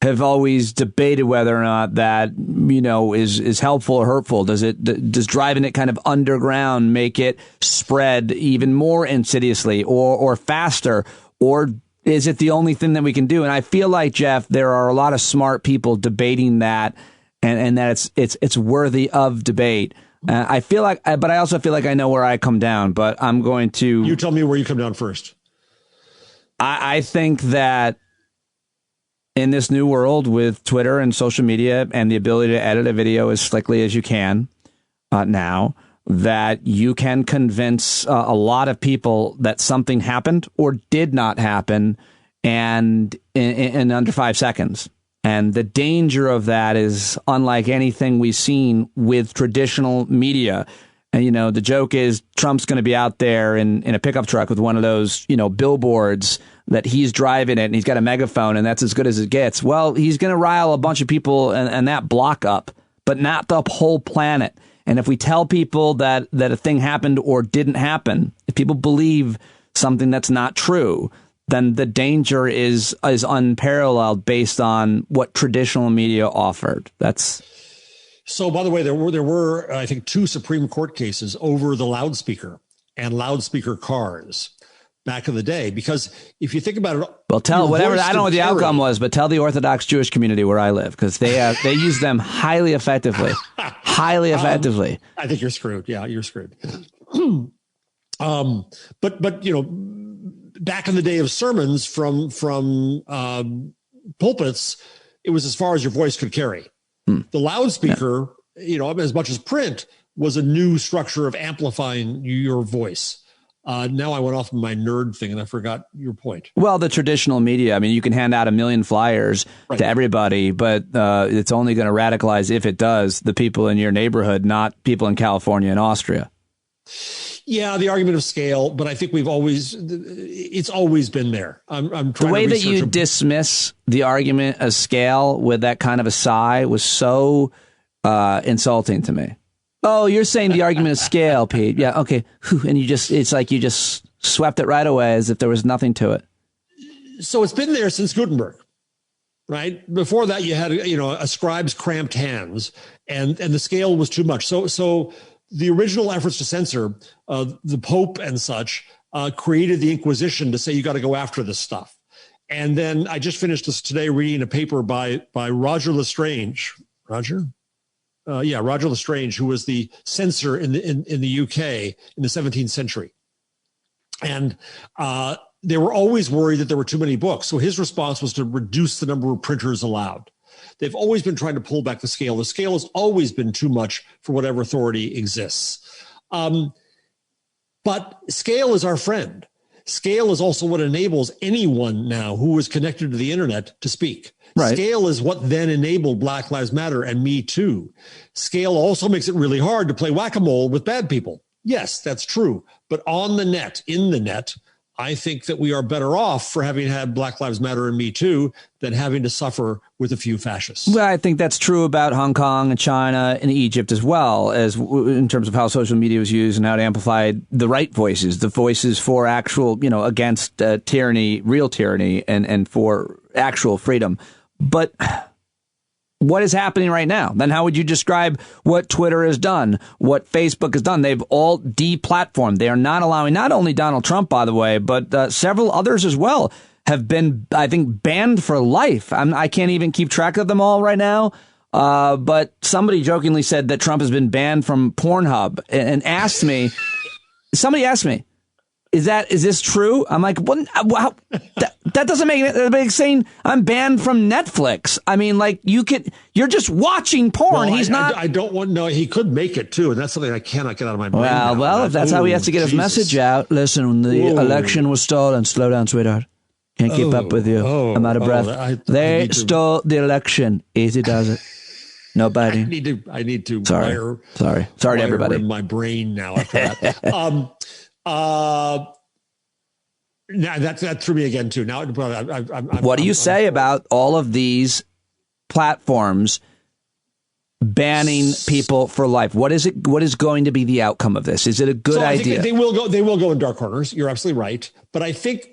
Speaker 1: have always debated whether or not that, is helpful or hurtful. Does driving it kind of underground make it spread even more insidiously or faster, or is it the only thing that we can do? And I feel like, Jeff, there are a lot of smart people debating that and that it's worthy of debate. I feel like, but I also feel like I know where I come down, but I'm going to.
Speaker 9: You tell me where you come down first.
Speaker 1: I think that in this new world with Twitter and social media and the ability to edit a video as slickly as you can now, that you can convince a lot of people that something happened or did not happen and in under 5 seconds. And the danger of that is unlike anything we've seen with traditional media. And, the joke is Trump's going to be out there in a pickup truck with one of those, billboards that he's driving it and he's got a megaphone and that's as good as it gets. Well, he's going to rile a bunch of people and that block up, but not the whole planet. And if we tell people that a thing happened or didn't happen, if people believe something that's not true, then the danger is unparalleled based on what traditional media offered.
Speaker 9: So, by the way, there were I think 2 Supreme Court cases over the loudspeaker and loudspeaker cars back in the day. Because if you think about it,
Speaker 1: well, tell whatever. I don't know what the outcome was, but tell the Orthodox Jewish community where I live because they use them highly effectively. Effectively.
Speaker 9: I think you're screwed. Yeah, you're screwed. But back in the day of sermons from pulpits, it was as far as your voice could carry. The loudspeaker, as much as print, was a new structure of amplifying your voice. Now I went off my nerd thing and I forgot your point.
Speaker 1: Well, the traditional media, you can hand out 1 million flyers to everybody, but it's only going to radicalize, if it does, the people in your neighborhood, not people in California and Austria.
Speaker 9: Yeah, the argument of scale, but I think it's always been there. I'm trying
Speaker 1: the way that you dismiss the argument of scale with that kind of a sigh was so insulting to me. Oh, you're saying the argument of scale, Pete. Yeah, okay. And it's like you just swept it right away as if there was nothing to it.
Speaker 9: So it's been there since Gutenberg, right? Before that, you had, a scribe's cramped hands, and the scale was too much. So the original efforts to censor the Pope and such created the Inquisition to say you got to go after this stuff. And then I just finished this today reading a paper by Roger Lestrange. Roger Lestrange, who was the censor in the UK in the 17th century. And they were always worried that there were too many books. So his response was to reduce the number of printers allowed. They've always been trying to pull back the scale. The scale has always been too much for whatever authority exists. But scale is our friend. Scale is also what enables anyone now who is connected to the internet to speak. Right. Scale is what then enabled Black Lives Matter and Me Too. Scale also makes it really hard to play whack-a-mole with bad people. Yes, that's true. But on the net, in the net, I think that we are better off for having had Black Lives Matter and Me Too than having to suffer with a few fascists.
Speaker 1: Well, I think that's true about Hong Kong and China and Egypt as well, as in terms of how social media was used and how it amplified the right voices, the voices for actual, against tyranny, real tyranny, and for actual freedom. But what is happening right now? Then how would you describe what Twitter has done, what Facebook has done? They've all deplatformed. They are not allowing, not only Donald Trump, by the way, but several others as well have been, I think, banned for life. I can't even keep track of them all right now. But somebody jokingly said that Trump has been banned from Pornhub and asked me, somebody asked me, is this true? I'm like, well, that doesn't make it like saying I'm banned from Netflix. I mean, like you're just watching porn.
Speaker 9: Well,
Speaker 1: He's not.
Speaker 9: I don't want. No, he could make it too, and that's something I cannot get out of my brain.
Speaker 1: Well, if that's how he has to get his message out. Listen, the election was stolen. Slow down, sweetheart. Can't keep up with you. I'm out of breath. They stole the election. Easy does it. Nobody.
Speaker 9: I need to.
Speaker 1: Sorry to everybody.
Speaker 9: In my brain now after that. Now that threw me again too. Now,
Speaker 1: what do you say about all of these platforms banning people for life? What is it? What is going to be the outcome of this? Is it a good idea?
Speaker 9: They will go in dark corners. You're absolutely right. But I think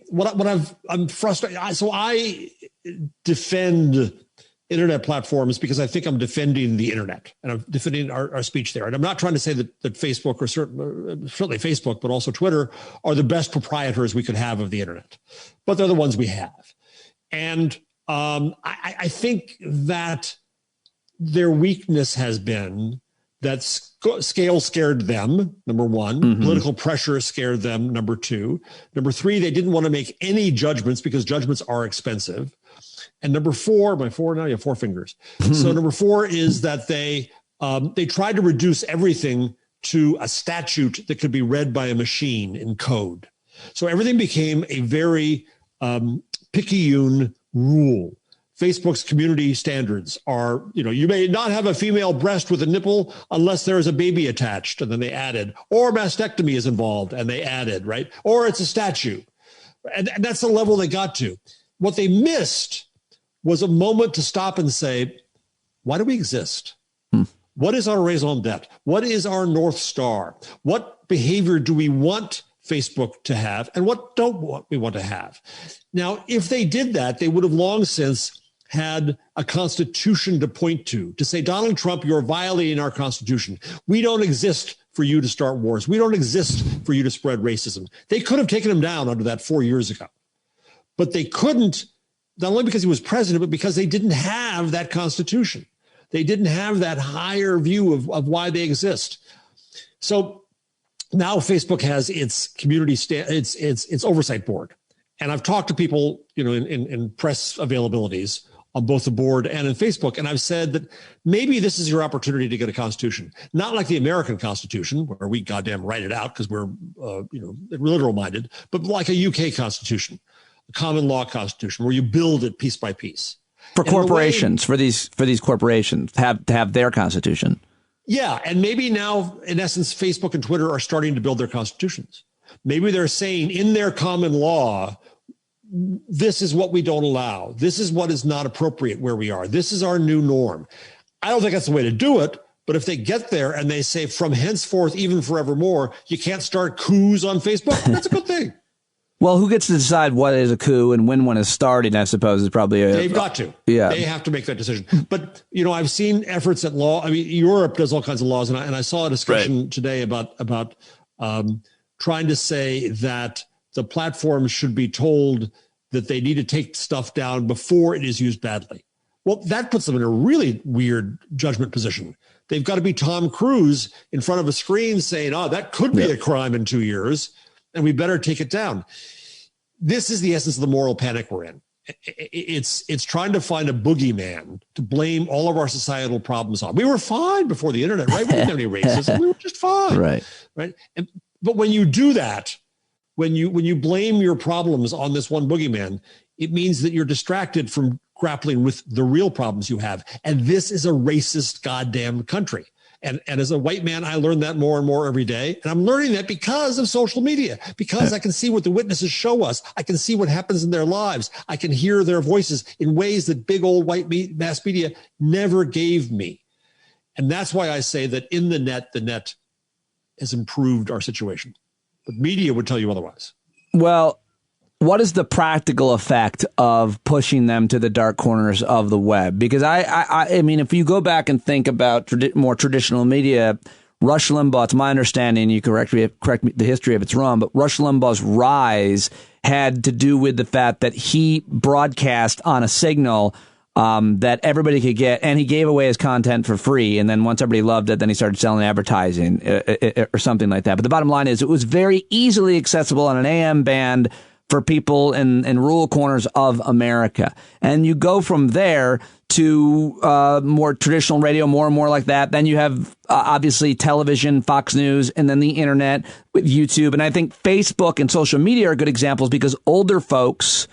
Speaker 9: I'm frustrated. So I defend internet platforms because I think I'm defending the internet and I'm defending our speech there. And I'm not trying to say that Facebook or certainly Facebook, but also Twitter are the best proprietors we could have of the internet, but they're the ones we have. And I think that their weakness has been that scale scared them, number one. Mm-hmm. Political pressure scared them, number two. Number three, they didn't want to make any judgments because judgments are expensive. And number four, now you have four fingers. So number four is that they tried to reduce everything to a statute that could be read by a machine in code. So everything became a very picayune rule. Facebook's community standards are, you may not have a female breast with a nipple unless there is a baby attached. And then they added, or mastectomy is involved, and they added, right? Or it's a statue. And that's the level they got to. What they missed was a moment to stop and say, why do we exist? What is our raison d'etre? What is our North Star? What behavior do we want Facebook to have? And what don't we want to have? Now, if they did that, they would have long since had a constitution to point to say, Donald Trump, you're violating our constitution. We don't exist for you to start wars. We don't exist for you to spread racism. They could have taken him down under that 4 years ago. But they couldn't, not only because he was president, but because they didn't have that constitution. They didn't have that higher view of why they exist. So now Facebook has its community, its oversight board. And I've talked to people, in press availabilities on both the board and in Facebook. And I've said that maybe this is your opportunity to get a constitution, not like the American Constitution, where we goddamn write it out because we're, literal minded, but like a UK Constitution. Common law constitution where you build it piece by piece
Speaker 1: for corporations, for these corporations to have their constitution.
Speaker 9: Yeah. And maybe now, in essence, Facebook and Twitter are starting to build their constitutions. Maybe they're saying in their common law, this is what we don't allow. This is what is not appropriate where we are. This is our new norm. I don't think that's the way to do it. But if they get there and they say from henceforth, even forevermore, you can't start coups on Facebook, that's a good thing.
Speaker 1: Well, who gets to decide what is a coup and when one is starting, I suppose, is probably
Speaker 9: they've got to.
Speaker 1: Yeah.
Speaker 9: They have to make that decision. But, I've seen efforts at law. I mean, Europe does all kinds of laws. And I saw a discussion today about trying to say that the platforms should be told that they need to take stuff down before it is used badly. Well, that puts them in a really weird judgment position. They've got to be Tom Cruise in front of a screen saying, that could be a crime in 2 years, and we better take it down. This is the essence of the moral panic we're in. It's trying to find a boogeyman to blame all of our societal problems on. We were fine before the internet, right? We didn't have any racism. We were just fine. Right. But when you do that, when you blame your problems on this one boogeyman, it means that you're distracted from grappling with the real problems you have. And this is a racist goddamn country. And as a white man, I learn that more and more every day. And I'm learning that because of social media, because I can see what the witnesses show us. I can see what happens in their lives. I can hear their voices in ways that big old white mass media never gave me. And that's why I say that in the net has improved our situation. But media would tell you otherwise.
Speaker 1: Well, what is the practical effect of pushing them to the dark corners of the web? Because I mean, if you go back and think about more traditional media, Rush Limbaugh, it's my understanding, you correct me the history if it's wrong, but Rush Limbaugh's rise had to do with the fact that he broadcast on a signal that everybody could get, and he gave away his content for free. And then once everybody loved it, then he started selling advertising or something like that. But the bottom line is it was very easily accessible on an AM band for people in rural corners of America. And you go from there to more traditional radio, more and more like that. Then you have obviously television, Fox News, and then the internet with YouTube. And I think Facebook and social media are good examples because older folks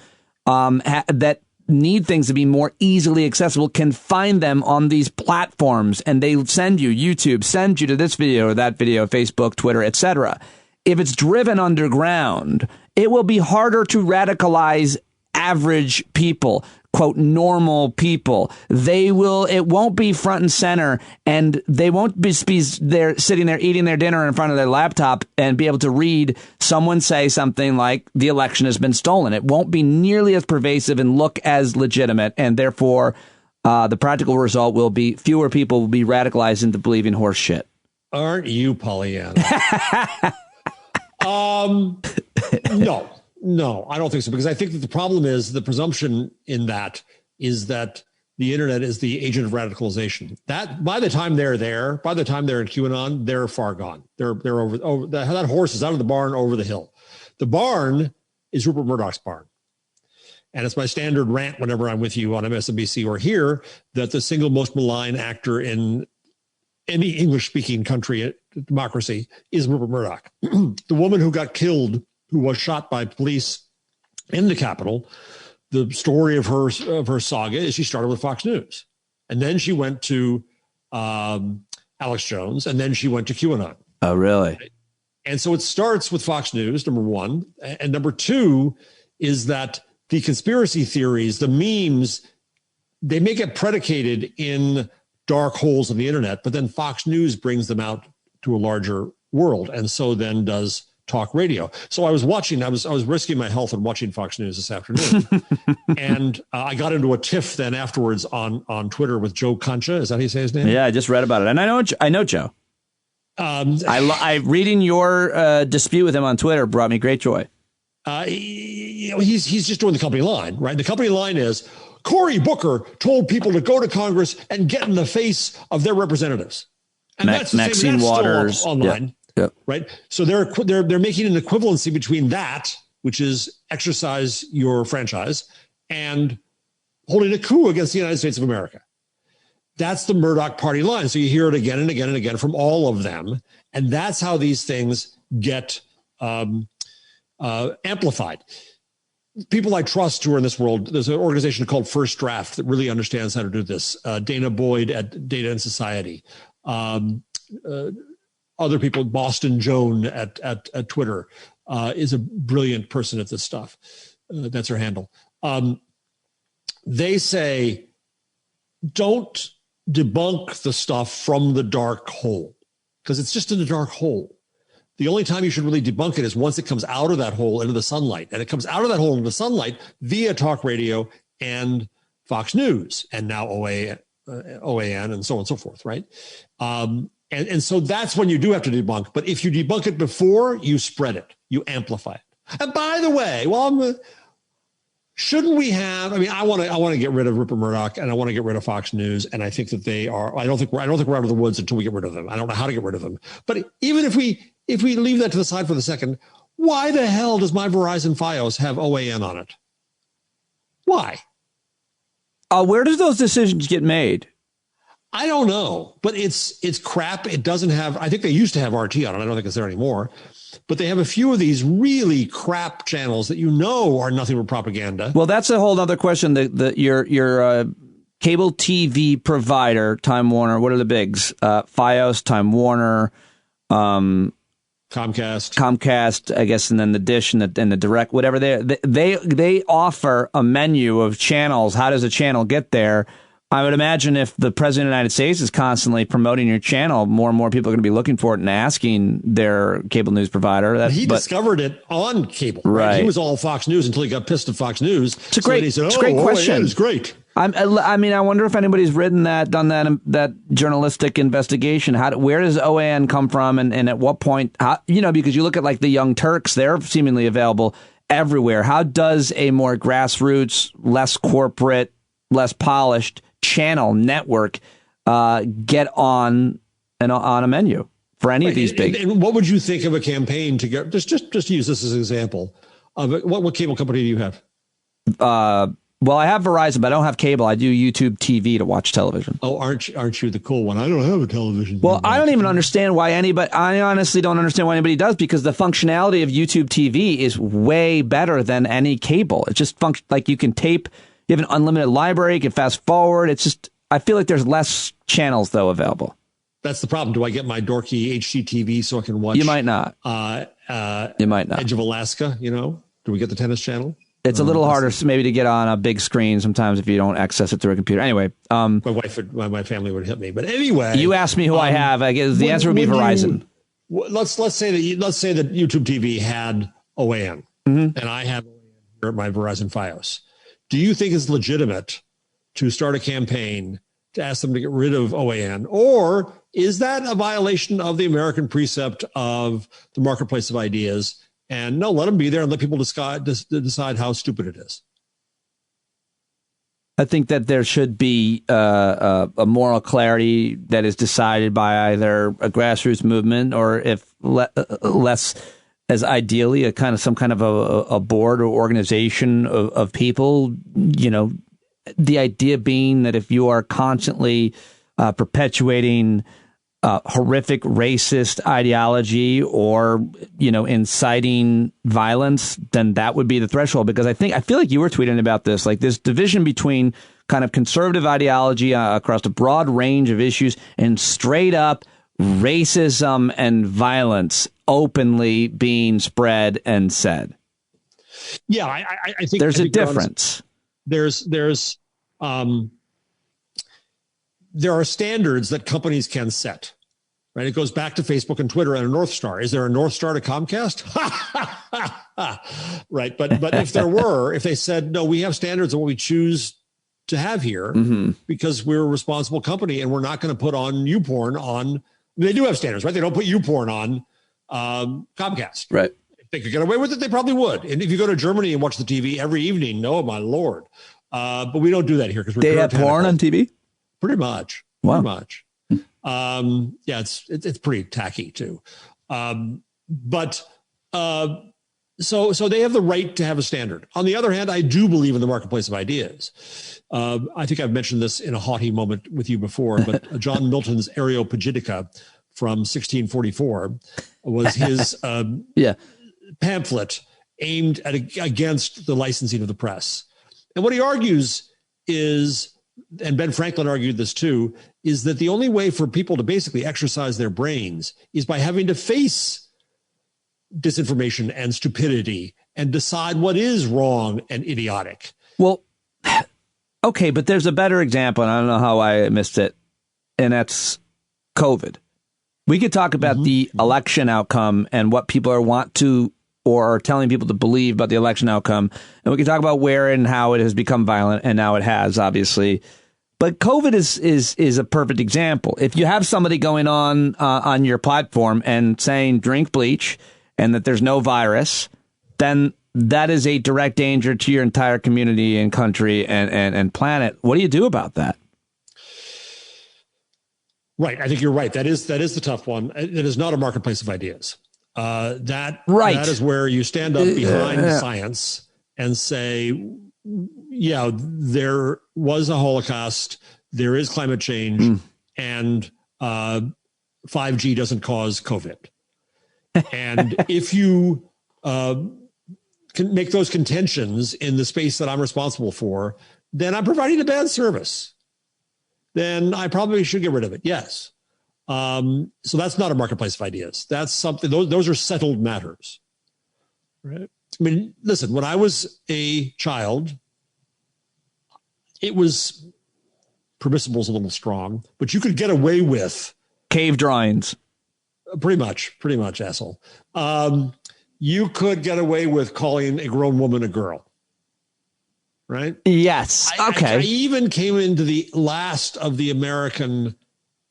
Speaker 1: that need things to be more easily accessible can find them on these platforms, and they send you YouTube, send you to this video or that video, Facebook, Twitter, etc. If it's driven underground, it will be harder to radicalize average people, quote, normal people. It won't be front and center, and they won't be there sitting there eating their dinner in front of their laptop and be able to read someone say something like the election has been stolen. It won't be nearly as pervasive and look as legitimate, and therefore the practical result will be fewer people will be radicalized into believing horse shit.
Speaker 9: Aren't you, Pollyanna? No, I don't think so, because I think that the problem is the presumption in that is that the internet is the agent of radicalization. That by the time they're there, by the time they're in QAnon, they're far gone. They're over that horse is out of the barn over the hill. The barn is Rupert Murdoch's barn. And it's my standard rant whenever I'm with you on MSNBC or here that the single most malign actor in any English-speaking country, democracy, is Rupert Murdoch. The woman who got killed, who was shot by police in the Capitol, the story of her saga is she started with Fox News. And then she went to Alex Jones, and then she went to QAnon.
Speaker 1: Oh, really?
Speaker 9: And so it starts with Fox News, number one. And number two is that the conspiracy theories, the memes, they may get predicated in dark holes of the internet, but then Fox News brings them out to a larger world. And so then does talk radio. So I was risking my health and watching Fox News this afternoon. And I got into a tiff then afterwards on Twitter with Joe Concha. Is that how you say his name?
Speaker 1: Yeah, I just read about it. And I know Joe. Reading your dispute with him on Twitter brought me great joy.
Speaker 9: He's just doing the company line, right? The company line is Cory Booker told people to go to Congress and get in the face of their representatives. And that's the
Speaker 1: Maxine
Speaker 9: same, that's
Speaker 1: Waters
Speaker 9: still online,
Speaker 1: yep.
Speaker 9: Right? So they're making an equivalency between that, which is exercise your franchise, and holding a coup against the United States of America. That's the Murdoch party line. So you hear it again and again and again from all of them. And that's how these things get amplified. People I trust who are in this world, there's an organization called First Draft that really understands how to do this. Dana Boyd at Data and Society. Other people, Boston Joan at Twitter is a brilliant person at this stuff. That's her handle. They say, don't debunk the stuff from the dark hole, because it's just in the dark hole. The only time you should really debunk it is once it comes out of that hole into the sunlight. And it comes out of that hole into the sunlight via talk radio and Fox News, and now OAN and so on and so forth, right? And so that's when you do have to debunk. But if you debunk it before, you spread it, you amplify it. And by the way, shouldn't we have? I mean, I want to get rid of Rupert Murdoch, and I want to get rid of Fox News, and I think that they are. I don't think we're out of the woods until we get rid of them. I don't know how to get rid of them. But even if we leave that to the side for the second, why the hell does my Verizon Fios have OAN on it? Why?
Speaker 1: Where does those decisions get made?
Speaker 9: I don't know, but it's crap. It doesn't have. I think they used to have RT on it. I don't think it's there anymore. But they have a few of these really crap channels that are nothing but propaganda.
Speaker 1: Well, that's a whole other question. Your cable TV provider, Time Warner, what are the bigs? Fios, Time Warner, Comcast, I guess, and then the Dish and the Direct, whatever they offer a menu of channels. How does a channel get there? I would imagine if the president of the United States is constantly promoting your channel, more and more people are going to be looking for it and asking their cable news provider.
Speaker 9: He discovered it on cable.
Speaker 1: Right.
Speaker 9: He was all Fox News until he got pissed at Fox News.
Speaker 1: It's a great question.
Speaker 9: It's great.
Speaker 1: I mean, I wonder if anybody's done that journalistic investigation. Where does OAN come from, and at what point? Because you look at like the Young Turks, they're seemingly available everywhere. How does a more grassroots, less corporate, less polished channel network get on a menu for any of these big?
Speaker 9: And what would you think of a campaign to get just use this as an example of it? What cable company do you have?
Speaker 1: Well, I have Verizon, but I don't have cable. I do YouTube TV to watch television.
Speaker 9: Oh, aren't you the cool one? I don't have a television.
Speaker 1: Well, I don't even understand why anybody. I honestly don't understand why anybody does, because the functionality of YouTube TV is way better than any cable. It's just like you can tape. You have an unlimited library. You can fast forward. It's just, I feel like there's less channels, though, available.
Speaker 9: That's the problem. Do I get my dorky HGTV so I can watch?
Speaker 1: You might not. You might not.
Speaker 9: Edge of Alaska, Do we get the tennis channel?
Speaker 1: It's a little harder maybe to get on a big screen sometimes if you don't access it through a computer. Anyway.
Speaker 9: My family would hit me. But anyway.
Speaker 1: You asked me who I have. I guess the answer would be Verizon.
Speaker 9: Let's say that YouTube TV had OAN, and I have OAN here at my Verizon Fios. Do you think it's legitimate to start a campaign to ask them to get rid of OAN? Or is that a violation of the American precept of the marketplace of ideas? And no, let them be there and let people decide how stupid it is.
Speaker 1: I think that there should be a moral clarity that is decided by either a grassroots movement or, if less as ideally, some kind of a board or organization of people. The idea being that if you are constantly perpetuating horrific racist ideology or inciting violence, then that would be the threshold. Because I feel like you were tweeting about this, like this division between kind of conservative ideology across a broad range of issues and straight up racism and violence openly being spread and said.
Speaker 9: Yeah, I think
Speaker 1: there's a difference.
Speaker 9: There are standards that companies can set, right? It goes back to Facebook and Twitter and a North Star. Is there a North Star to Comcast? Right. But if they said, no, we have standards of what we choose to have here because we're a responsible company and we're not going to put on YouPorn on, they do have standards, right? They don't put YouPorn on Comcast.
Speaker 1: Right.
Speaker 9: If they could get away with it, they probably would. And if you go to Germany and watch the TV every evening, no, my Lord. But we don't do that here because
Speaker 1: they have porn on TV.
Speaker 9: Pretty much.
Speaker 1: Wow.
Speaker 9: Pretty much. Yeah, it's pretty tacky too. So they have the right to have a standard. On the other hand, I do believe in the marketplace of ideas. I think I've mentioned this in a haughty moment with you before, but John Milton's Areopagitica from 1644 was his pamphlet aimed against the licensing of the press. And what he argues is, and Ben Franklin argued this too, is that the only way for people to basically exercise their brains is by having to face disinformation and stupidity and decide what is wrong and idiotic.
Speaker 1: Well, okay, but there's a better example, and I don't know how I missed it, and that's COVID. We could talk about the election outcome and what people want to or are telling people to believe about the election outcome. And we can talk about where and how it has become violent. And now it has, obviously. But COVID is a perfect example. If you have somebody going on your platform and saying drink bleach and that there's no virus, then that is a direct danger to your entire community and country and planet. What do you do about that?
Speaker 9: Right. I think you're right. That is the tough one. It is not a marketplace of ideas. That is where you stand up behind science and say, yeah, there was a Holocaust, there is climate change, and 5G doesn't cause COVID. And if you can make those contentions in the space that I'm responsible for, then I'm providing a bad service. Then I probably should get rid of it. Yes. So that's not a marketplace of ideas. That's something, those are settled matters. Right? I mean, listen, when I was a child, it was permissible is a little strong, but you could get away with
Speaker 1: cave drawings.
Speaker 9: Pretty much, asshole. You could get away with calling a grown woman a girl. Right?
Speaker 1: Yes. Okay.
Speaker 9: I even came into the last of the American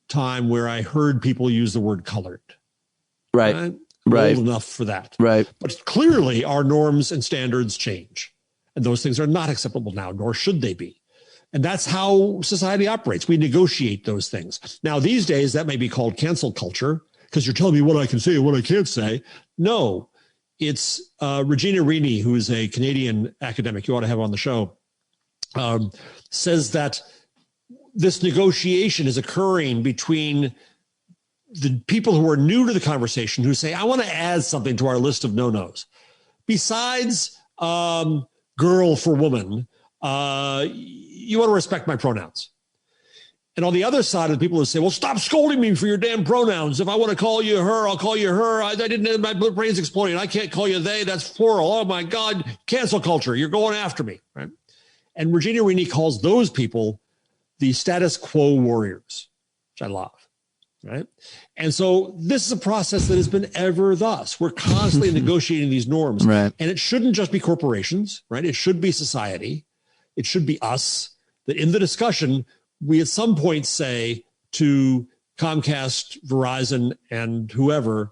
Speaker 9: time where I heard people use the word colored.
Speaker 1: Right.
Speaker 9: Old enough for that.
Speaker 1: Right.
Speaker 9: But clearly our norms and standards change. And those things are not acceptable now, nor should they be. And that's how society operates. We negotiate those things. Now, these days, that may be called cancel culture because you're telling me what I can say and what I can't say. No. It's Regina Rini, who is a Canadian academic you ought to have on the show, says that this negotiation is occurring between the people who are new to the conversation who say, I want to add something to our list of no-nos. Besides girl for woman, you want to respect my pronouns. And on the other side of the people who say, well, stop scolding me for your damn pronouns. If I want to call you her, I'll call you her. I didn't, my brain's exploding. I can't call you they. That's plural. Oh, my God. Cancel culture. You're going after me. Right? And Regina Rini calls those people the status quo warriors, which I love. Right? And so this is a process that has been ever thus. We're constantly negotiating these norms.
Speaker 1: Right.
Speaker 9: And it shouldn't just be corporations. Right? It should be society. It should be us. That in the discussion, we at some point say to Comcast, Verizon, and whoever,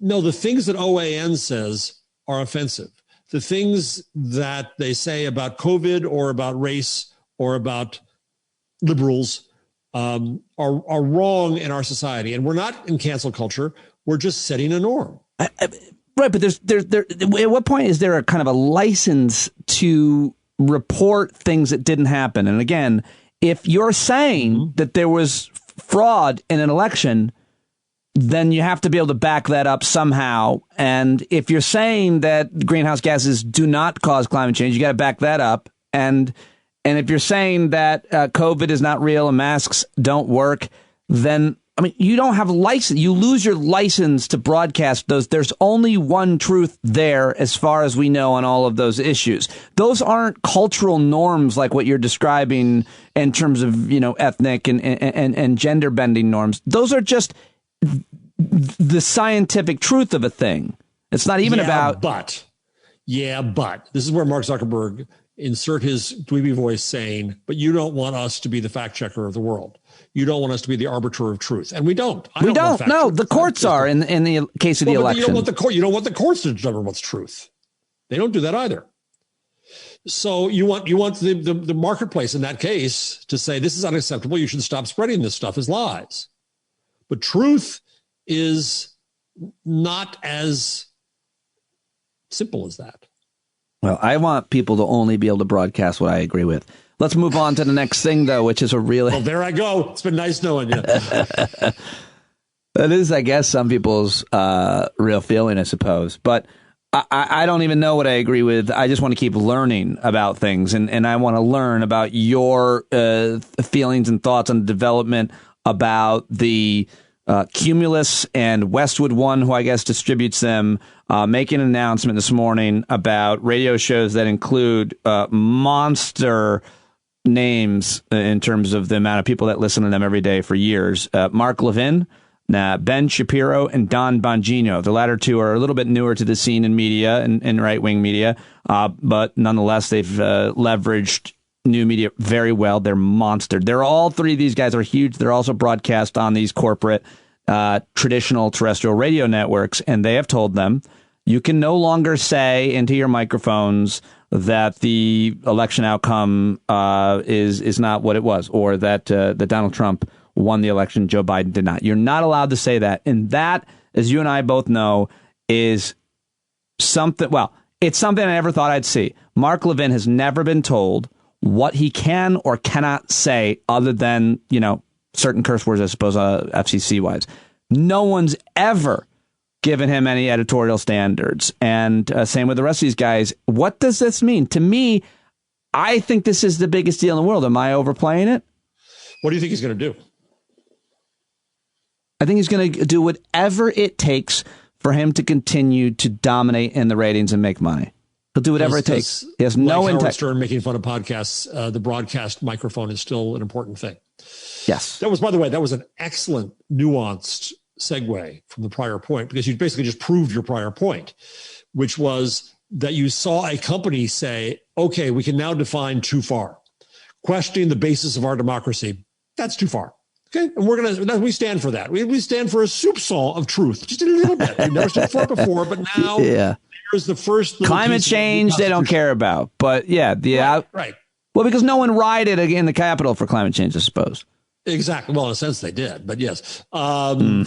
Speaker 9: no, the things that OAN says are offensive. The things that they say about COVID or about race or about liberals are wrong in our society. And we're not in cancel culture. We're just setting a norm.
Speaker 1: Right. But there, at what point is there a kind of a license to report things that didn't happen? And again, if you're saying that there was fraud in an election, then you have to be able to back that up somehow. And if you're saying that greenhouse gases do not cause climate change, you got to back that up. And if you're saying that COVID is not real and masks don't work, then, I mean, you don't have license. You lose your license to broadcast those. There's only one truth there as far as we know on all of those issues. Those aren't cultural norms like what you're describing in terms of, ethnic and gender bending norms. Those are just the scientific truth of a thing. It's not even about. But
Speaker 9: this is where Mark Zuckerberg insert his dweeby voice saying, but you don't want us to be the fact checker of the world. You don't want us to be the arbiter of truth. And we don't.
Speaker 1: We don't. No, the courts are in the case of the election.
Speaker 9: You don't want the courts to determine what's truth. They don't do that either. So you want the marketplace in that case to say this is unacceptable. You should stop spreading this stuff as lies. But truth is not as simple as that.
Speaker 1: Well, I want people to only be able to broadcast what I agree with. Let's move on to the next thing, though, which is a really...
Speaker 9: Well, there I go. It's been nice knowing you.
Speaker 1: That is, I guess, some people's real feeling, I suppose. But I don't even know what I agree with. I just want to keep learning about things. And I want to learn about your feelings and thoughts on development about the Cumulus and Westwood One, who I guess distributes them, making an announcement this morning about radio shows that include monster names in terms of the amount of people that listen to them every day for years. Mark Levin, Ben Shapiro and Don Bongino. The latter two are a little bit newer to the scene in media and right-wing media, but nonetheless, they've leveraged new media very well. They're monstered. All three of these guys are huge. They're also broadcast on these corporate traditional terrestrial radio networks, and they have told them you can no longer say into your microphones that the election outcome is not what it was, or that Donald Trump won the election, Joe Biden did not. You're not allowed to say that. And that, as you and I both know, is something, well, it's something I never thought I'd see. Mark Levin has never been told what he can or cannot say other than, certain curse words, I suppose, FCC-wise. No one's ever given him any editorial standards. And same with the rest of these guys. What does this mean? To me, I think this is the biggest deal in the world. Am I overplaying it?
Speaker 9: What do you think he's going to do?
Speaker 1: I think he's going to do whatever it takes for him to continue to dominate in the ratings and make money. He'll do whatever it takes. He has no
Speaker 9: intent.
Speaker 1: Howard
Speaker 9: Stern making fun of podcasts. The broadcast microphone is still an important thing.
Speaker 1: Yes.
Speaker 9: That was, by the way, that was an excellent, nuanced segue from the prior point, because you basically just proved your prior point, which was that you saw a company say, okay, we can now define too far. Questioning the basis of our democracy, that's too far. Okay, and we stand for that. We stand for a soupçon of truth, just a little bit. We've never stood for it before, but now there's the first
Speaker 1: climate change they don't care about. But
Speaker 9: right.
Speaker 1: Well, because no one rioted in the Capitol for climate change, I suppose.
Speaker 9: Exactly. Well, in a sense, they did, but yes. And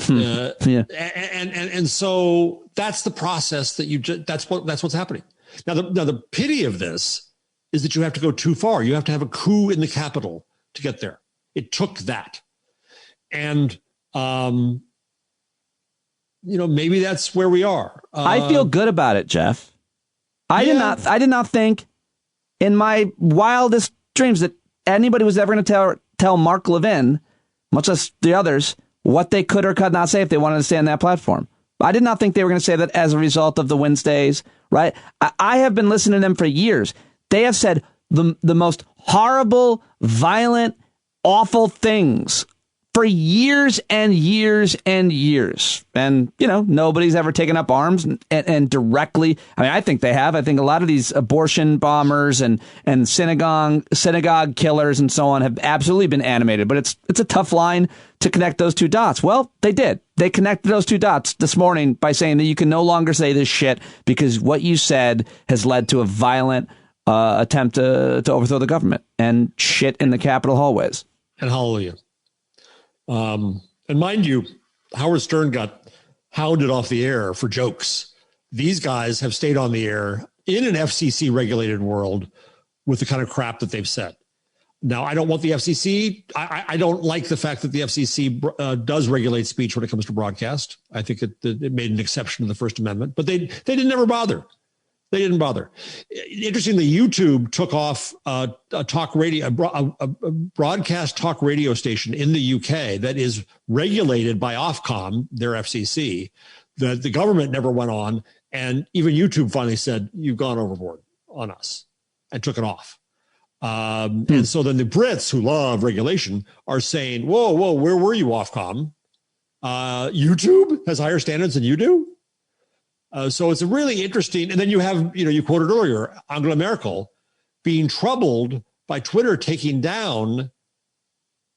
Speaker 9: so that's the process that that's what's happening. Now, the pity of this is that you have to go too far. You have to have a coup in the Capitol to get there. It took that. And, maybe that's where we are.
Speaker 1: I feel good about it, Jeff. I did not think in my wildest dreams that anybody was ever going to tell Mark Levin, much less the others, what they could or could not say if they wanted to stay on that platform. I did not think they were going to say that as a result of the Wednesdays, right? I have been listening to them for years. They have said the most horrible, violent, awful things for years and years and years. And, nobody's ever taken up arms and directly. I mean, I think they have. I think a lot of these abortion bombers and synagogue killers and so on have absolutely been animated. But it's a tough line to connect those two dots. Well, they did. They connected those two dots this morning by saying that you can no longer say this shit because what you said has led to a violent attempt to overthrow the government and shit in the Capitol hallways.
Speaker 9: And hallelujah. And mind you, Howard Stern got hounded off the air for jokes. These guys have stayed on the air in an FCC regulated world with the kind of crap that they've said. Now, I don't want the FCC. I don't like the fact that the FCC does regulate speech when it comes to broadcast. I think it made an exception to the First Amendment, but they didn't ever bother. They didn't bother. Interestingly, YouTube took off a broadcast talk radio station in the UK that is regulated by Ofcom, their FCC, that the government never went on. And even YouTube finally said, you've gone overboard on us, and took it off. And so then the Brits, who love regulation, are saying, whoa, where were you, Ofcom? YouTube has higher standards than you do? So it's a really interesting. And then you have, you quoted earlier, Angela Merkel being troubled by Twitter taking down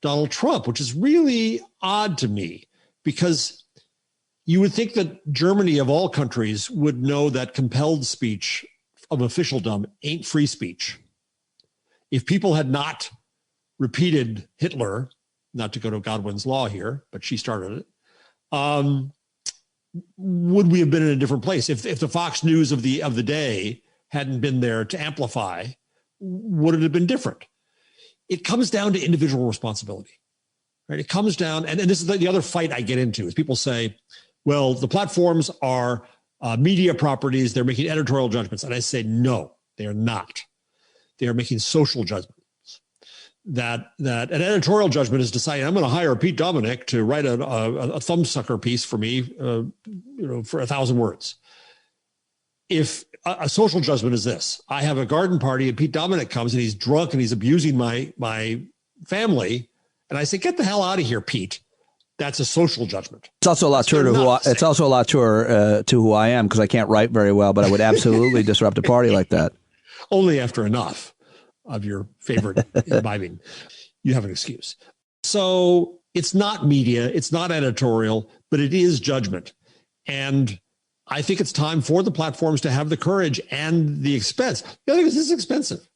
Speaker 9: Donald Trump, which is really odd to me, because you would think that Germany, of all countries, would know that compelled speech of officialdom ain't free speech. If people had not repeated Hitler, not to go to Godwin's law here, but she started it, would we have been in a different place if the Fox News of the day hadn't been there to amplify? Would it have been different? It comes down to individual responsibility, right? It comes down, and this is the other fight I get into, is people say, well, the platforms are media properties, they're making editorial judgments. And I say, no, they are not. They are making social judgments. That an editorial judgment is deciding, I'm going to hire Pete Dominick to write a thumbsucker piece for me, for 1,000 words. If a social judgment is this, I have a garden party and Pete Dominick comes and he's drunk and he's abusing my family, and I say, get the hell out of here, Pete. That's a social judgment.
Speaker 1: It's also a lot truer to who I am, because I can't write very well, but I would absolutely disrupt a party like that.
Speaker 9: Only after enough of your favorite imbibing, you have an excuse. So it's not media, it's not editorial, but it is judgment. And I think it's time for the platforms to have the courage and the expense. The other thing is, this is expensive,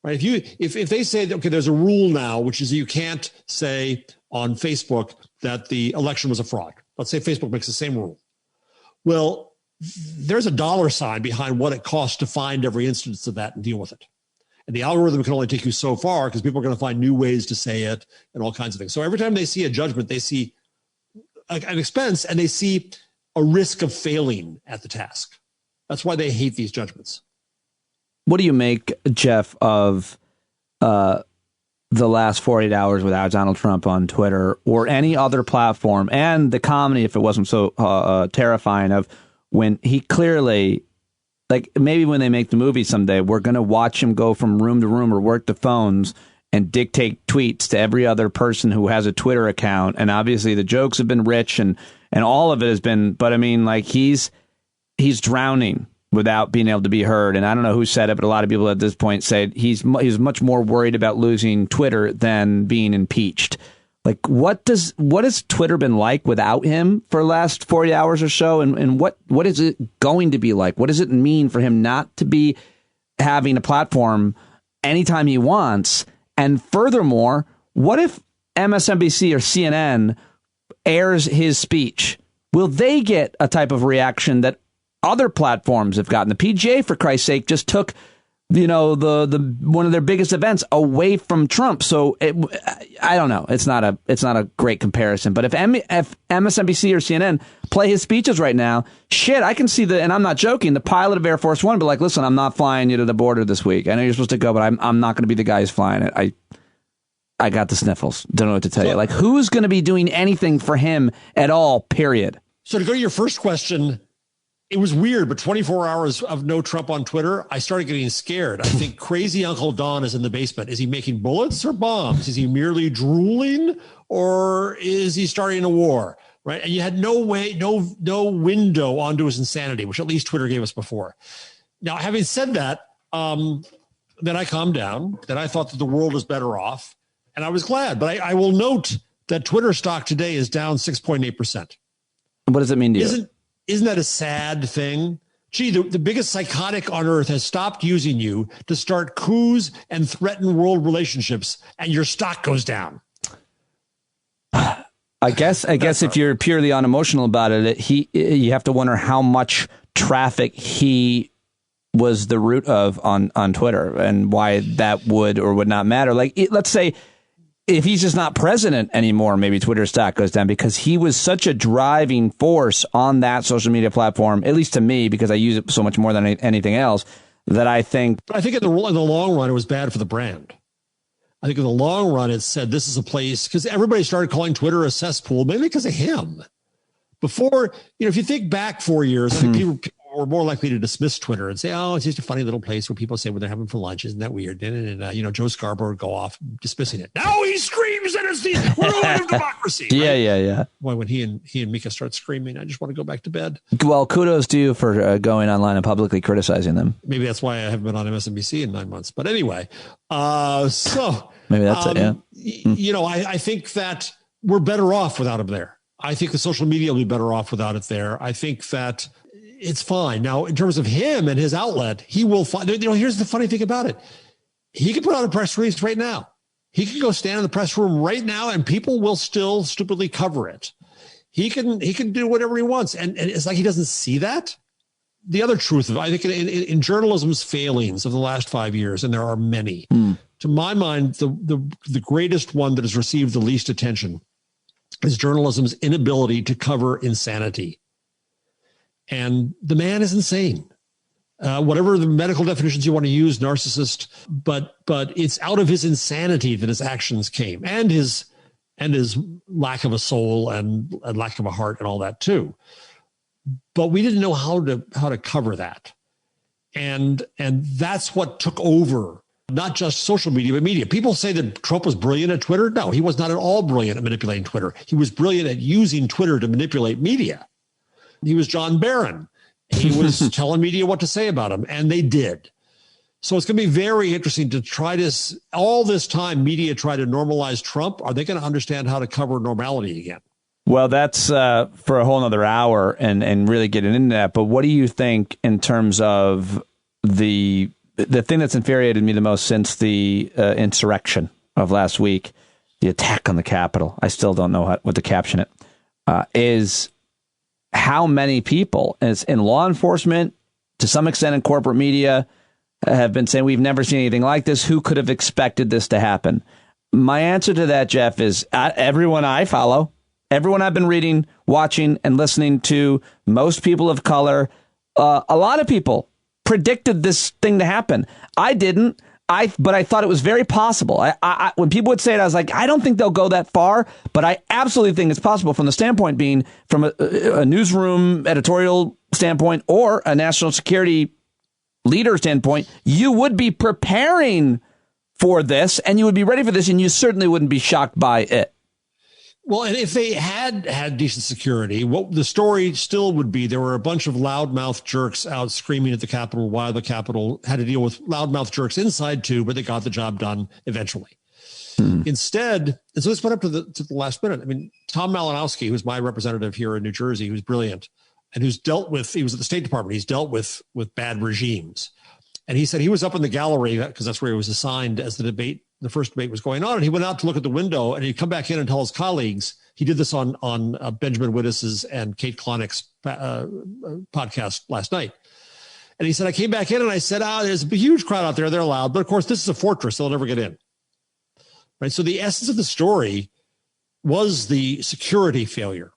Speaker 9: right? If they say, okay, there's a rule now, which is you can't say on Facebook that the election was a fraud. Let's say Facebook makes the same rule. Well, there's a dollar sign behind what it costs to find every instance of that and deal with it. And the algorithm can only take you so far, because people are going to find new ways to say it and all kinds of things. So every time they see a judgment, they see an expense, and they see a risk of failing at the task. That's why they hate these judgments.
Speaker 1: What do you make, Jeff, of the last 48 hours without Donald Trump on Twitter or any other platform, and the comedy, if it wasn't so terrifying, of when he clearly, like, maybe when they make the movie someday, we're going to watch him go from room to room or work the phones and dictate tweets to every other person who has a Twitter account. And obviously the jokes have been rich and all of it has been, but I mean, like, he's drowning without being able to be heard. And I don't know who said it, but a lot of people at this point said he's much more worried about losing Twitter than being impeached. Like, what has Twitter been like without him for the last 40 hours or so? And what is it going to be like? What does it mean for him not to be having a platform anytime he wants? And furthermore, what if MSNBC or CNN airs his speech? Will they get a type of reaction that other platforms have gotten? The PGA, for Christ's sake, just took, the one of their biggest events away from Trump. So I don't know. It's not a great comparison. But if MSNBC or CNN play his speeches right now, shit, I can see and I'm not joking, the pilot of Air Force One be like, listen, I'm not flying you to the border this week. I know you're supposed to go, but I'm not going to be the guy who's flying it. I got the sniffles. Don't know what to tell you. Like, who's going to be doing anything for him at all, period?
Speaker 9: So to go to your first question, it was weird, but 24 hours of no Trump on Twitter, I started getting scared. I think crazy Uncle Don is in the basement. Is he making bullets or bombs? Is he merely drooling, or is he starting a war? Right? And you had no window onto his insanity, which at least Twitter gave us before. Now, having said that, then I calmed down. Then I thought that the world was better off, and I was glad. But I will note that Twitter stock today is down 6.8%.
Speaker 1: What does it mean to you?
Speaker 9: Isn't that a sad thing? Gee, the biggest psychotic on earth has stopped using you to start coups and threaten world relationships, and your stock goes down.
Speaker 1: I guess if you're purely unemotional about it, you have to wonder how much traffic he was the root of on Twitter, and why that would or would not matter. Like, let's say, if he's just not president anymore, maybe Twitter stock goes down, because he was such a driving force on that social media platform, at least to me, because I use it so much more than anything else, that I think...
Speaker 9: But I think in the long run, it was bad for the brand. I think in the long run, it said this is a place, because everybody started calling Twitter a cesspool, maybe because of him. Before, if you think back 4 years, I think people were more likely to dismiss Twitter and say, oh, it's just a funny little place where people say when they're having for lunch, isn't that weird? And Joe Scarborough would go off dismissing it. Now he screams that it's the ruin of democracy. Right?
Speaker 1: Yeah.
Speaker 9: Boy, when he and Mika start screaming, I just want to go back to bed.
Speaker 1: Well, kudos to you for going online and publicly criticizing them.
Speaker 9: Maybe that's why I haven't been on MSNBC in 9 months. But anyway, so
Speaker 1: maybe that's it. Yeah.
Speaker 9: I think that we're better off without him there. I think the social media will be better off without it there. I think that it's fine. Now, in terms of him and his outlet, he will find, here's the funny thing about it. He can put out a press release right now. He can go stand in the press room right now and people will still stupidly cover it. He can do whatever he wants. And it's like he doesn't see that. The other truth of, I think in journalism's failings of the last 5 years, and there are many, to my mind, the greatest one that has received the least attention is journalism's inability to cover insanity. And the man is insane. Whatever the medical definitions you want to use, narcissist, but it's out of his insanity that his actions came, and his lack of a soul and lack of a heart and all that too. But we didn't know how to cover that. And that's what took over not just social media, but media. People say that Trump was brilliant at Twitter. No, he was not at all brilliant at manipulating Twitter. He was brilliant at using Twitter to manipulate media. He was John Barron. He was telling media what to say about him, and they did. So it's going to be very interesting to try this. All this time, media try to normalize Trump. Are they going to understand how to cover normality again?
Speaker 1: Well, that's for a whole nother hour and really getting into that. But what do you think in terms of the thing that's infuriated me the most since the insurrection of last week, the attack on the Capitol? I still don't know what to caption it, is how many people in law enforcement, to some extent in corporate media, have been saying we've never seen anything like this. Who could have expected this to happen? My answer to that, Jeff, is everyone I follow, everyone I've been reading, watching, and listening to, most people of color, a lot of people predicted this thing to happen. I didn't. But I thought it was very possible. I when people would say it, I was like, I don't think they'll go that far, but I absolutely think it's possible from the standpoint being from a newsroom editorial standpoint or a national security leader standpoint. You would be preparing for this and you would be ready for this, and you certainly wouldn't be shocked by it.
Speaker 9: Well, and if they had decent security, what the story still would be, there were a bunch of loudmouth jerks out screaming at the Capitol while the Capitol had to deal with loudmouth jerks inside too, but they got the job done eventually. Instead, and so this went up to the last minute. I mean, Tom Malinowski, who's my representative here in New Jersey, who's brilliant and he was at the State Department. He's dealt with bad regimes. And he said he was up in the gallery because that's where he was assigned as the first debate was going on. And he went out to look at the window and he'd come back in and tell his colleagues. He did this on Benjamin Wittes's and Kate Klonick's podcast last night. And he said, I came back in and I said, there's a huge crowd out there. They're loud. But of course, this is a fortress. They'll never get in. Right. So the essence of the story was the security failure.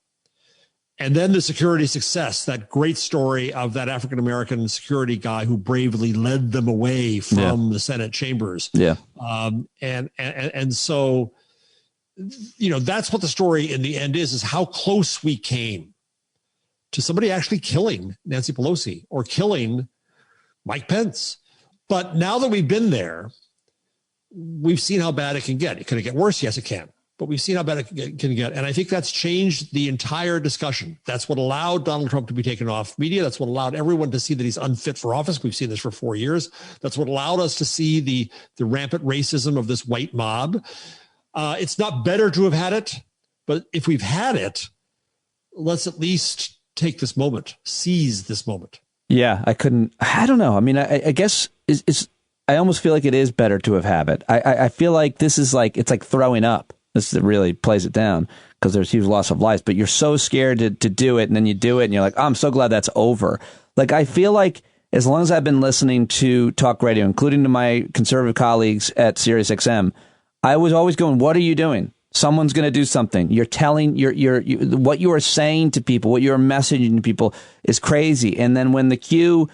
Speaker 9: And then the security success, that great story of that African-American security guy who bravely led them away from the Senate chambers. Yeah. And so, that's what the story in the end is how close we came to somebody actually killing Nancy Pelosi or killing Mike Pence. But now that we've been there, we've seen how bad it can get. Can it get worse? Yes, it can. But we've seen how bad it can get. And I think that's changed the entire discussion. That's what allowed Donald Trump to be taken off media. That's what allowed everyone to see that he's unfit for office. We've seen this for 4 years. That's what allowed us to see the rampant racism of this white mob. It's not better to have had it, but if we've had it, let's at least take this moment, seize this moment.
Speaker 1: Yeah, I don't know. I mean, I guess I almost feel like it is better to have had it. I feel like this is it's like throwing up. This really plays it down because there's huge loss of life, but you're so scared to do it. And then you do it and you're like, oh, I'm so glad that's over. Like, I feel like as long as I've been listening to talk radio, including to my conservative colleagues at SiriusXM, I was always going, what are you doing? Someone's going to do something. You're telling what you are saying to people, what you're messaging to people is crazy. And then when the Q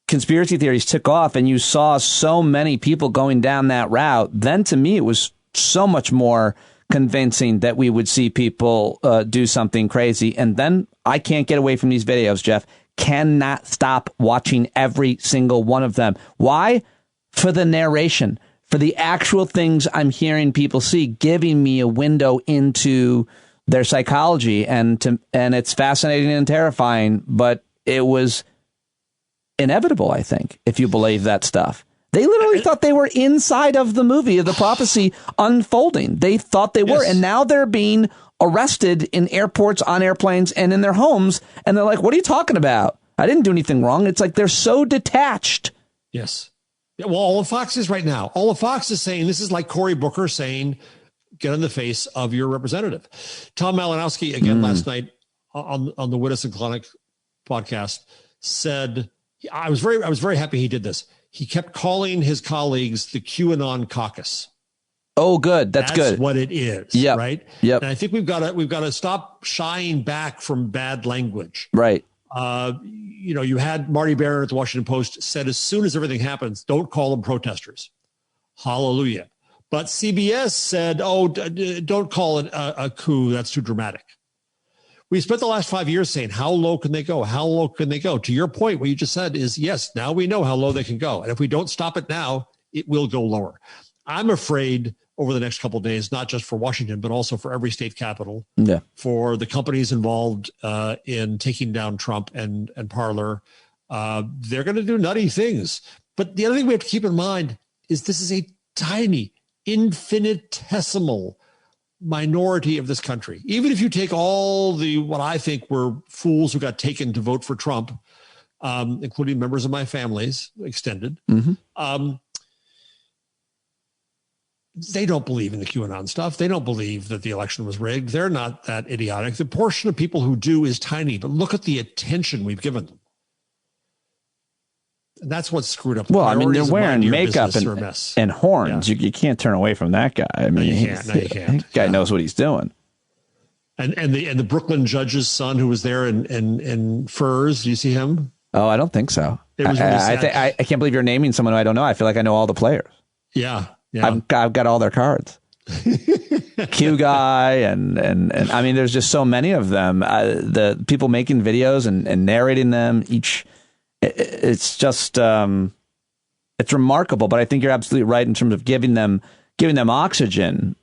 Speaker 1: conspiracy theories took off and you saw so many people going down that route, then to me, it was so much more convincing that we would see people do something crazy. And then I can't get away from these videos, Jeff. Cannot stop watching every single one of them. Why? For the narration, for the actual things I'm hearing people see, giving me a window into their psychology. And it's fascinating and terrifying, but it was inevitable, I think, if you believe that stuff. They literally thought they were inside of the movie of the prophecy unfolding. They thought they were. And now they're being arrested in airports, on airplanes, and in their homes. And they're like, what are you talking about? I didn't do anything wrong. It's like they're so detached.
Speaker 9: Yes. Yeah, well, all of Fox is right now. All of Fox is saying this is like Cory Booker saying, get in the face of your representative. Tom Malinowski, again, last night on the Wittes and Klonick podcast said, I was very happy he did this. He kept calling his colleagues the QAnon caucus.
Speaker 1: Oh, good. That's good.
Speaker 9: That's what it is.
Speaker 1: Yeah.
Speaker 9: Right.
Speaker 1: Yep.
Speaker 9: And I think we've got to stop shying back from bad language.
Speaker 1: Right.
Speaker 9: You had Marty Barron at the Washington Post said, as soon as everything happens, don't call them protesters. Hallelujah. But CBS said, don't call it a coup. That's too dramatic. We spent the last 5 years saying, how low can they go? How low can they go? To your point, what you just said is, yes, now we know how low they can go. And if we don't stop it now, it will go lower. I'm afraid over the next couple of days, not just for Washington, but also for every state capital, for the companies involved in taking down Trump and Parler. They're going to do nutty things. But the other thing we have to keep in mind is this is a tiny, infinitesimal minority of this country. Even if you take all the, what I think were fools who got taken to vote for Trump, including members of my family's extended, they don't believe in the QAnon stuff. They don't believe that the election was rigged. They're not that idiotic. The portion of people who do is tiny, but look at the attention we've given them. And that's what's screwed up.
Speaker 1: Well, I mean, they're wearing makeup and horns.
Speaker 9: Yeah.
Speaker 1: You can't turn away from that guy. I mean,
Speaker 9: you can't.
Speaker 1: That guy knows what he's doing.
Speaker 9: And the Brooklyn judge's son who was there in furs. Do you see him?
Speaker 1: Oh, I don't think so.
Speaker 9: It was really sad.
Speaker 1: I can't believe you're naming someone who I don't know. I feel like I know all the players.
Speaker 9: Yeah.
Speaker 1: I've got all their cards. Q guy and I mean, there's just so many of them. The people making videos and narrating them each. It's just it's remarkable. But I think you're absolutely right in terms of giving them oxygen.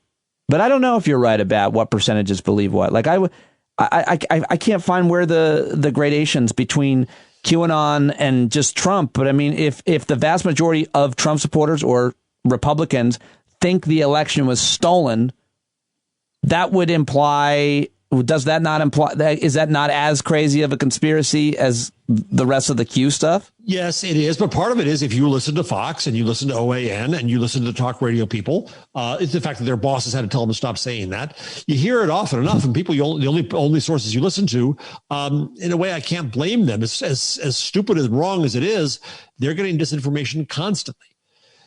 Speaker 1: But I don't know if you're right about what percentages believe what. Like I can't find where the gradations between QAnon and just Trump. But I mean, if the vast majority of Trump supporters or Republicans think the election was stolen, that would imply, does that not imply, is that not as crazy of a conspiracy as the rest of the Q stuff?
Speaker 9: Yes, it is. But part of it is if you listen to Fox and you listen to OAN and you listen to talk radio people, it's the fact that their bosses had to tell them to stop saying that. You hear it often enough, and people, the only sources you listen to, in a way, I can't blame them. As stupid and wrong as it is, they're getting disinformation constantly.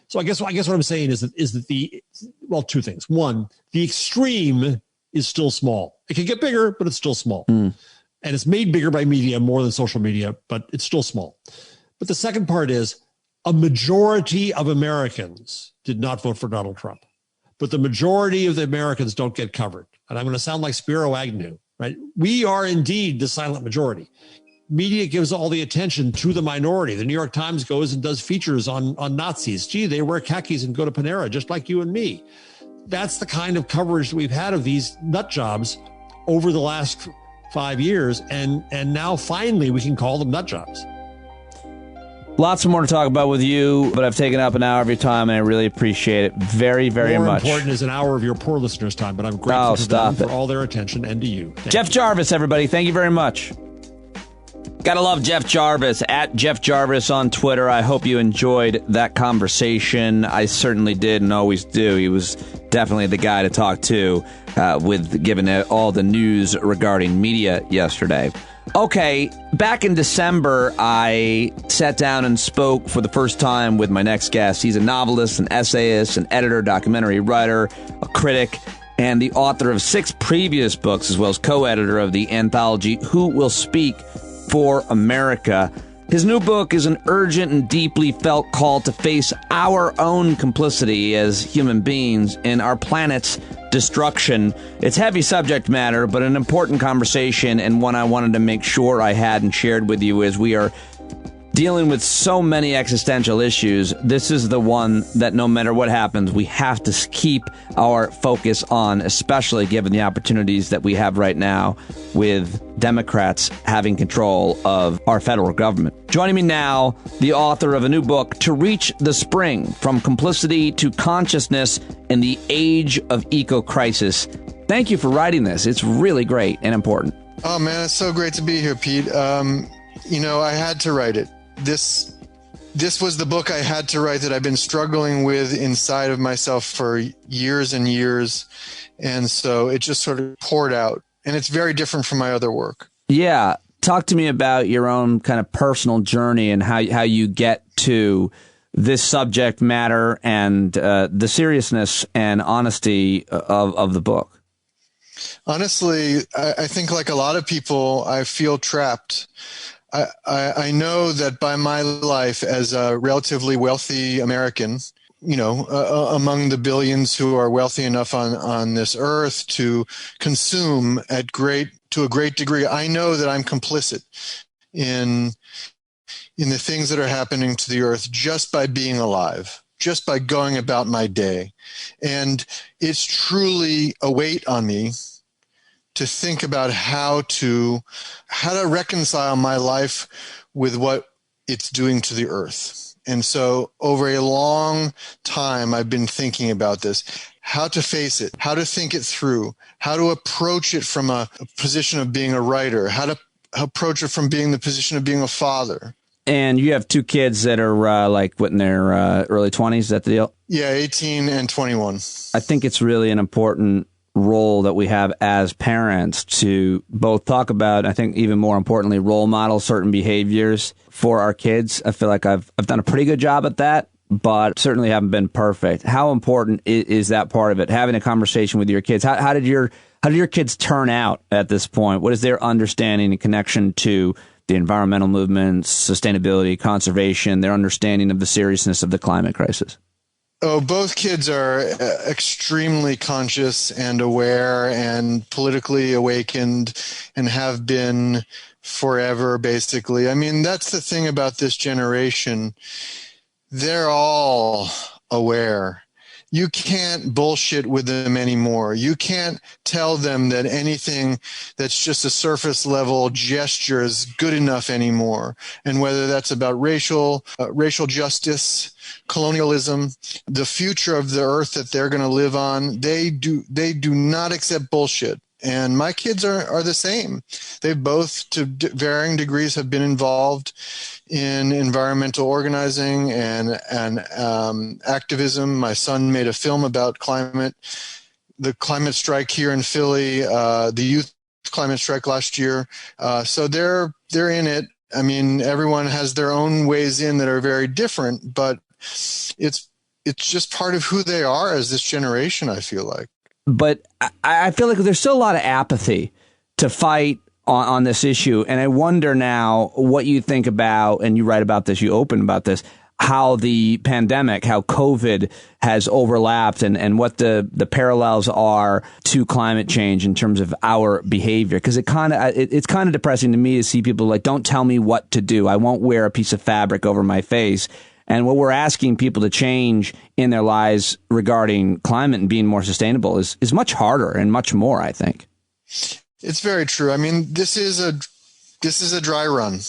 Speaker 9: So I guess what I'm saying is that two things. One, the extreme is still small. It can get bigger, but it's still small. And it's made bigger by media more than social media, but it's still small. But the second part is a majority of Americans did not vote for Donald Trump, but the majority of the Americans don't get covered. And I'm going to sound like Spiro Agnew, right? We are indeed the silent majority. Media gives all the attention to the minority. The New York Times goes and does features on Nazis. Gee, they wear khakis and go to Panera, just like you and me. That's the kind of coverage that we've had of these nut jobs over the last 5 years. And now finally we can call them nut jobs.
Speaker 1: Lots more to talk about with you, but I've taken up an hour of your time, and I really appreciate it very, very much.
Speaker 9: More important is an hour of your poor listeners' time, but I'm grateful to them for all their attention and to you.
Speaker 1: Jeff Jarvis, everybody. Thank you very much. Gotta love Jeff Jarvis, at Jeff Jarvis on Twitter. I hope you enjoyed that conversation. I certainly did and always do. He was definitely the guy to talk to with given all the news regarding media yesterday. Okay, back in December, I sat down and spoke for the first time with my next guest. He's a novelist, an essayist, an editor, documentary writer, a critic, and the author of 6 previous books, as well as co-editor of the anthology Who Will Speak for America. His new book is an urgent and deeply felt call to face our own complicity as human beings in our planet's destruction. It's heavy subject matter, but an important conversation, and one I wanted to make sure I had and shared with you as we are dealing with so many existential issues. This is the one that no matter what happens, we have to keep our focus on, especially given the opportunities that we have right now with Democrats having control of our federal government. Joining me now, the author of a new book, To Reach the Spring, From Complicity to Consciousness in the Age of Eco-Crisis. Thank you for writing this. It's really great and important.
Speaker 10: Oh, man, it's so great to be here, Pete. I had to write it. This was the book I had to write that I've been struggling with inside of myself for years and years. And so it just sort of poured out. And it's very different from my other work. Yeah.
Speaker 1: Talk to me about your own kind of personal journey and how you get to this subject matter and the seriousness and honesty of the book.
Speaker 10: Honestly, I think like a lot of people, I feel trapped. I know that by my life as a relatively wealthy American, among the billions who are wealthy enough on this earth to consume to a great degree, I know that I'm complicit in the things that are happening to the earth just by being alive, just by going about my day. And it's truly a weight on me to think about how to reconcile my life with what it's doing to the earth. And so over a long time, I've been thinking about this, how to face it, how to think it through, how to approach it from a position of being a writer, how to approach it from being the position of being a father.
Speaker 1: And you have two kids that are in their early 20s, is that the deal?
Speaker 10: Yeah, 18 and 21.
Speaker 1: I think it's really an important role that we have as parents to both talk about, I think even more importantly, role model certain behaviors for our kids. I feel like I've done a pretty good job at that, but certainly haven't been perfect. How important is that part of it? Having a conversation with your kids. How did your kids turn out at this point? What is their understanding and connection to the environmental movements, sustainability, conservation, their understanding of the seriousness of the climate crisis?
Speaker 10: Oh, both kids are extremely conscious and aware and politically awakened and have been forever, basically. I mean, that's the thing about this generation. They're all aware. You can't bullshit with them anymore. You can't tell them that anything that's just a surface level gesture is good enough anymore. And whether that's about racial justice, colonialism, the future of the earth that they're going to live on, they do not accept bullshit. And my kids are the same. They both, to varying degrees, have been involved in environmental organizing and activism. My son made a film about the climate strike here in Philly, the youth climate strike last year. So they're in it. I mean, everyone has their own ways in that are very different, but it's just part of who they are as this generation, I feel like.
Speaker 1: But I feel like there's still a lot of apathy to fight on this issue. And I wonder now what you think about, and you write about this, you open about this, how the pandemic, how COVID has overlapped and what the parallels are to climate change in terms of our behavior. Because it's kind of depressing to me to see people like, don't tell me what to do. I won't wear a piece of fabric over my face. And what we're asking people to change in their lives regarding climate and being more sustainable is much harder and much more, I think.
Speaker 10: It's very true. I mean, this is a dry run.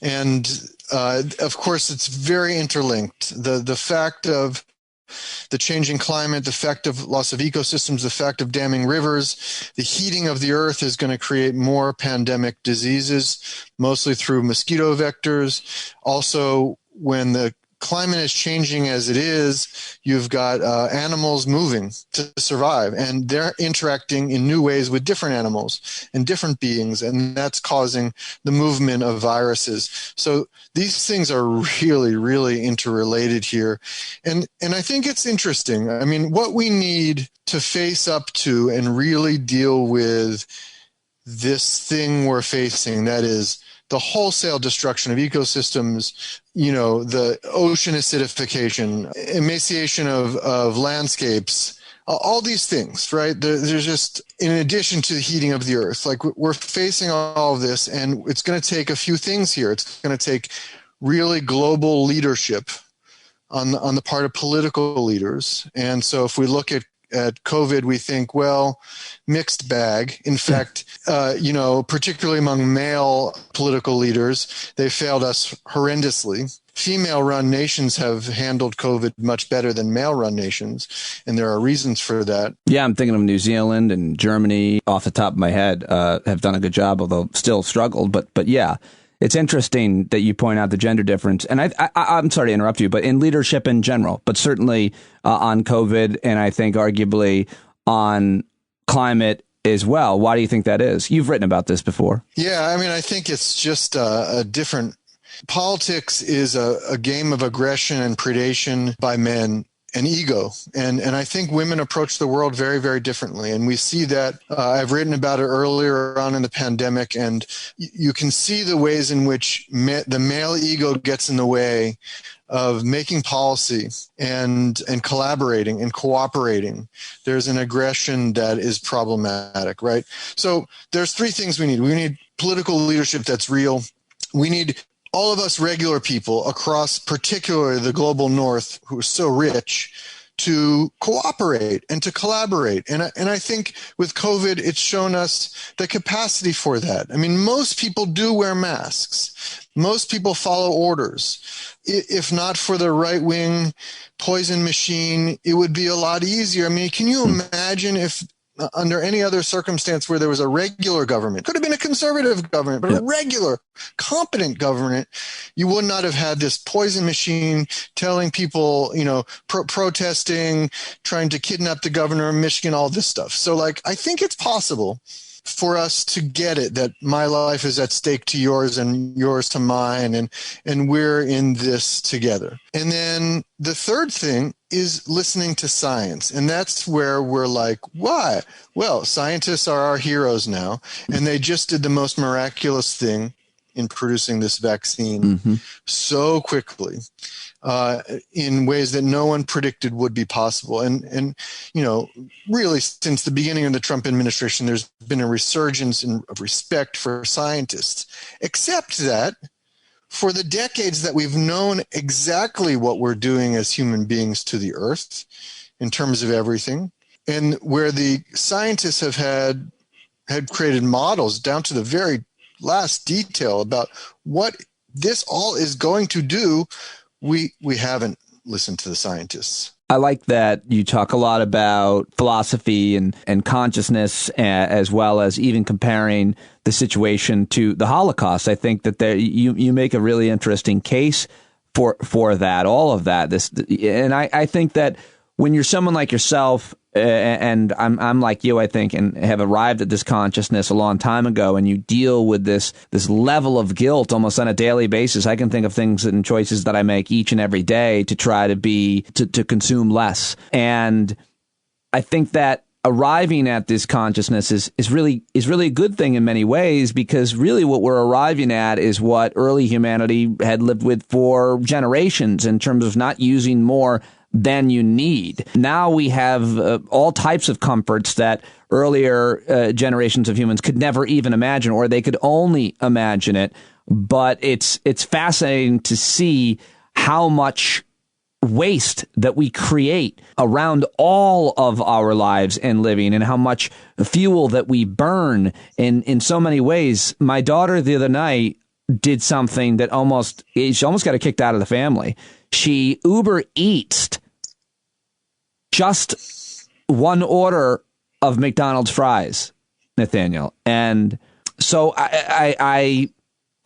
Speaker 10: And of course, it's very interlinked. The fact of the changing climate, the fact of loss of ecosystems, the fact of damming rivers, the heating of the earth is going to create more pandemic diseases, mostly through mosquito vectors. Also, when the climate is changing as it is, you've got animals moving to survive, and they're interacting in new ways with different animals and different beings, and that's causing the movement of viruses. So these things are really, really interrelated here. And I think it's interesting. I mean, what we need to face up to and really deal with this thing we're facing, that is the wholesale destruction of ecosystems, the ocean acidification, emaciation of landscapes, all these things, right? There's just, in addition to the heating of the earth, like we're facing all of this, and it's going to take a few things here. It's going to take really global leadership on the part of political leaders. And so if we look at COVID, we think, well, mixed bag. In fact, particularly among male political leaders, they failed us horrendously. Female-run nations have handled COVID much better than male-run nations, and there are reasons for that.
Speaker 1: Yeah, I'm thinking of New Zealand and Germany off the top of my head have done a good job, although still struggled. But yeah, it's interesting that you point out the gender difference. And I'm sorry to interrupt you, but in leadership in general, but certainly on COVID, and I think arguably on climate as well. Why do you think that is? You've written about this before.
Speaker 10: Yeah, I mean, I think it's just a different. Politics is a game of aggression and predation by men and ego. And I think women approach the world very, very differently. And we see that. I've written about it earlier on in the pandemic, and you can see the ways in which the male ego gets in the way of making policy and collaborating and cooperating. There's an aggression that is problematic, right? So there's three things we need. We need political leadership that's real. We need all of us regular people across particularly the global north who are so rich to cooperate and to collaborate. And I think with COVID, it's shown us the capacity for that. I mean, most people do wear masks. Most people follow orders. If not for the right-wing poison machine, it would be a lot easier. I mean, can you imagine if under any other circumstance where there was a regular government, could have been a conservative government, but a regular, competent government, you would not have had this poison machine telling people, protesting, trying to kidnap the governor of Michigan, all this stuff. So, I think it's possible for us to get it, that my life is at stake to yours and yours to mine, and we're in this together. And then the third thing is listening to science. And that's where we're like, why? Well, scientists are our heroes now, and they just did the most miraculous thing in producing this vaccine so quickly, in ways that no one predicted would be possible. And really since the beginning of the Trump administration, there's been a resurgence of respect for scientists, except that for the decades that we've known exactly what we're doing as human beings to the earth in terms of everything, and where the scientists have had created models down to the very last detail about what this all is going to do, we haven't listened to the scientists.
Speaker 1: I like that you talk a lot about philosophy and consciousness, as well as even comparing the situation to the Holocaust. I think that you make a really interesting case for that, all of that. And I think that when you're someone like yourself, and I'm like you, I think, and have arrived at this consciousness a long time ago, and you deal with this level of guilt almost on a daily basis. I can think of things and choices that I make each and every day to try to consume less. And I think that arriving at this consciousness is really a good thing in many ways, because really what we're arriving at is what early humanity had lived with for generations in terms of not using more than you need. Now we have all types of comforts that earlier generations of humans could never even imagine, or they could only imagine it. But it's fascinating to see how much waste that we create around all of our lives and living, and how much fuel that we burn in so many ways. My daughter the other night did something that she almost got kicked out of the family. She Uber Eats just one order of McDonald's fries, Nathaniel. And so I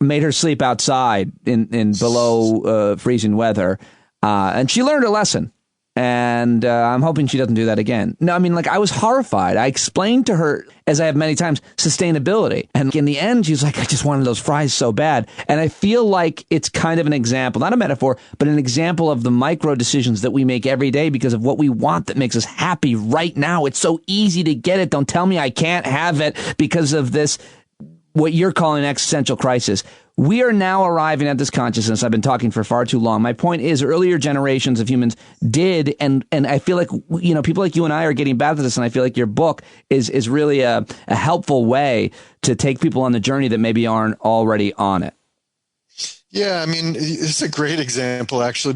Speaker 1: made her sleep outside in below freezing weather. And she learned a lesson. And I'm hoping she doesn't do that again. No, I mean, I was horrified. I explained to her, as I have many times, sustainability. And in the end, she was like, I just wanted those fries so bad. And I feel like it's kind of an example, not a metaphor, but an example of the micro decisions that we make every day because of what we want that makes us happy right now. It's so easy to get it. Don't tell me I can't have it because of this, what you're calling existential crisis. We are now arriving at this consciousness. I've been talking for far too long. My point is, earlier generations of humans did, and I feel like, people like you and I are getting back to this, and I feel like your book is really a helpful way to take people on the journey that maybe aren't already on it.
Speaker 10: Yeah, I mean, it's a great example, actually,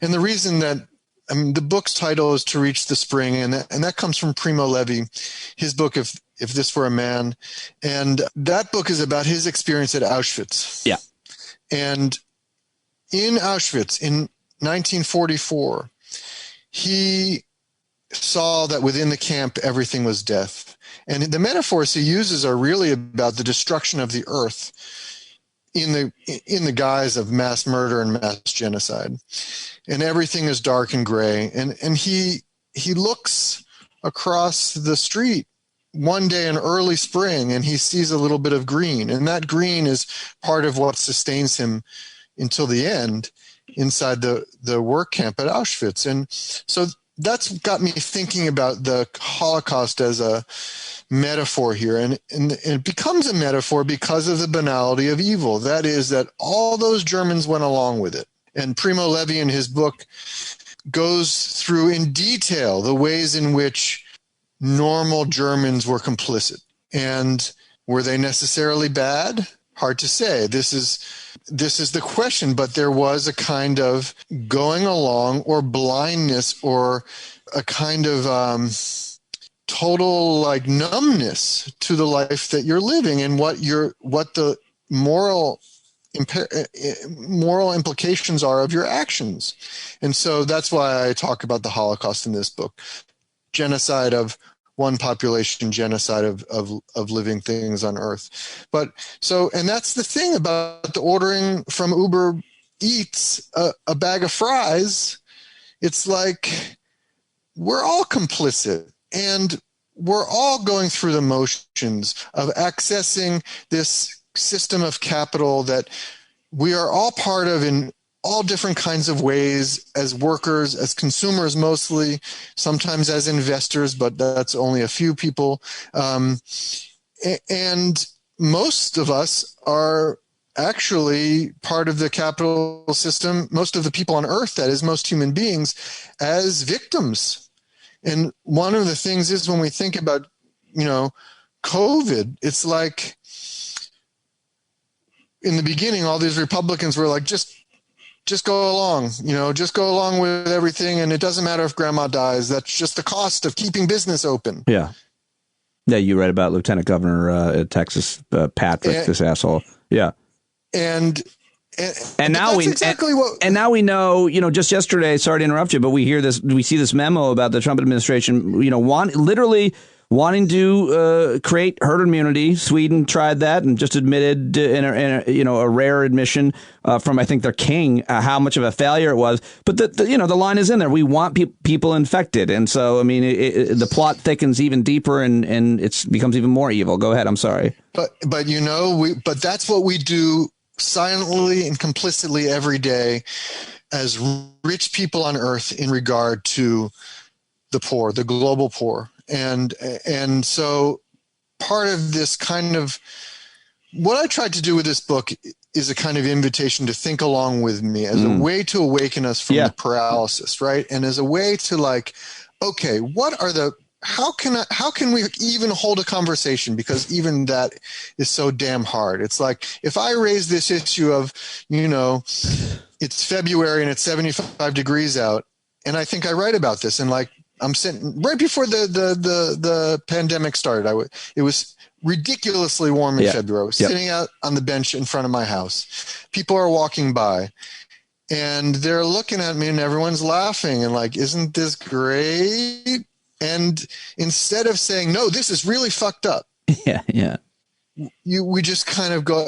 Speaker 10: and the reason that, the book's title is To Reach the Spring, and that comes from Primo Levi, his book, If This Were a Man. And that book is about his experience at Auschwitz.
Speaker 1: Yeah.
Speaker 10: And in Auschwitz in 1944, he saw that within the camp, everything was death. And the metaphors he uses are really about the destruction of the earth in the guise of mass murder and mass genocide. And everything is dark and gray. And he looks across the street one day in early spring, and he sees a little bit of green. And that green is part of what sustains him until the end inside the work camp at Auschwitz. And so that's got me thinking about the Holocaust as a metaphor here. And it becomes a metaphor because of the banality of evil. That is, that all those Germans went along with it. And Primo Levi in his book goes through in detail the ways in which normal Germans were complicit. And were they necessarily bad? Hard to say. This is this is the question, but there was a kind of going along or blindness or a kind of total like numbness to the life that you're living and what the moral implications are of your actions. And so that's why I talk about the Holocaust in this book. Genocide of one population, genocide of living things on Earth. And that's the thing about the ordering from Uber Eats a bag of fries. It's like we're all complicit and we're all going through the motions of accessing this system of capital that we are all part of in all different kinds of ways, as workers, as consumers mostly, sometimes as investors, but that's only a few people. And most of us are actually part of the capital system, most of the people on Earth, that is, most human beings, as victims. And one of the things is when we think about, COVID, it's like in the beginning, all these Republicans were like, just go along, just go along with everything. And it doesn't matter if grandma dies. That's just the cost of keeping business open.
Speaker 1: Yeah. Yeah. You read about Lieutenant Governor at Texas, Patrick, this asshole. Yeah. And now now we know, just yesterday, sorry to interrupt you, but we see this memo about the Trump administration, literally wanting to create herd immunity. Sweden tried that and just admitted in a rare admission from, I think, their king, how much of a failure it was. But the line is in there. We want people infected. And so, I mean, the plot thickens even deeper and it becomes even more evil. Go ahead. I'm sorry. But
Speaker 10: that's what we do silently and complicitly every day as rich people on Earth in regard to the poor, the global poor. And so part of this kind of what I tried to do with this book is a kind of invitation to think along with me as a way to awaken us from the paralysis, right? And as a way to like, okay, how can we even hold a conversation? Because even that is so damn hard. It's like, if I raise this issue of, it's February and it's 75 degrees out, and I think I write about this, and like, I'm sitting right before the pandemic started. It was ridiculously warm in February. I was sitting out on the bench in front of my house. People are walking by and they're looking at me and everyone's laughing and like, isn't this great? And instead of saying, no, this is really fucked up.
Speaker 1: Yeah.
Speaker 10: We just kind of go,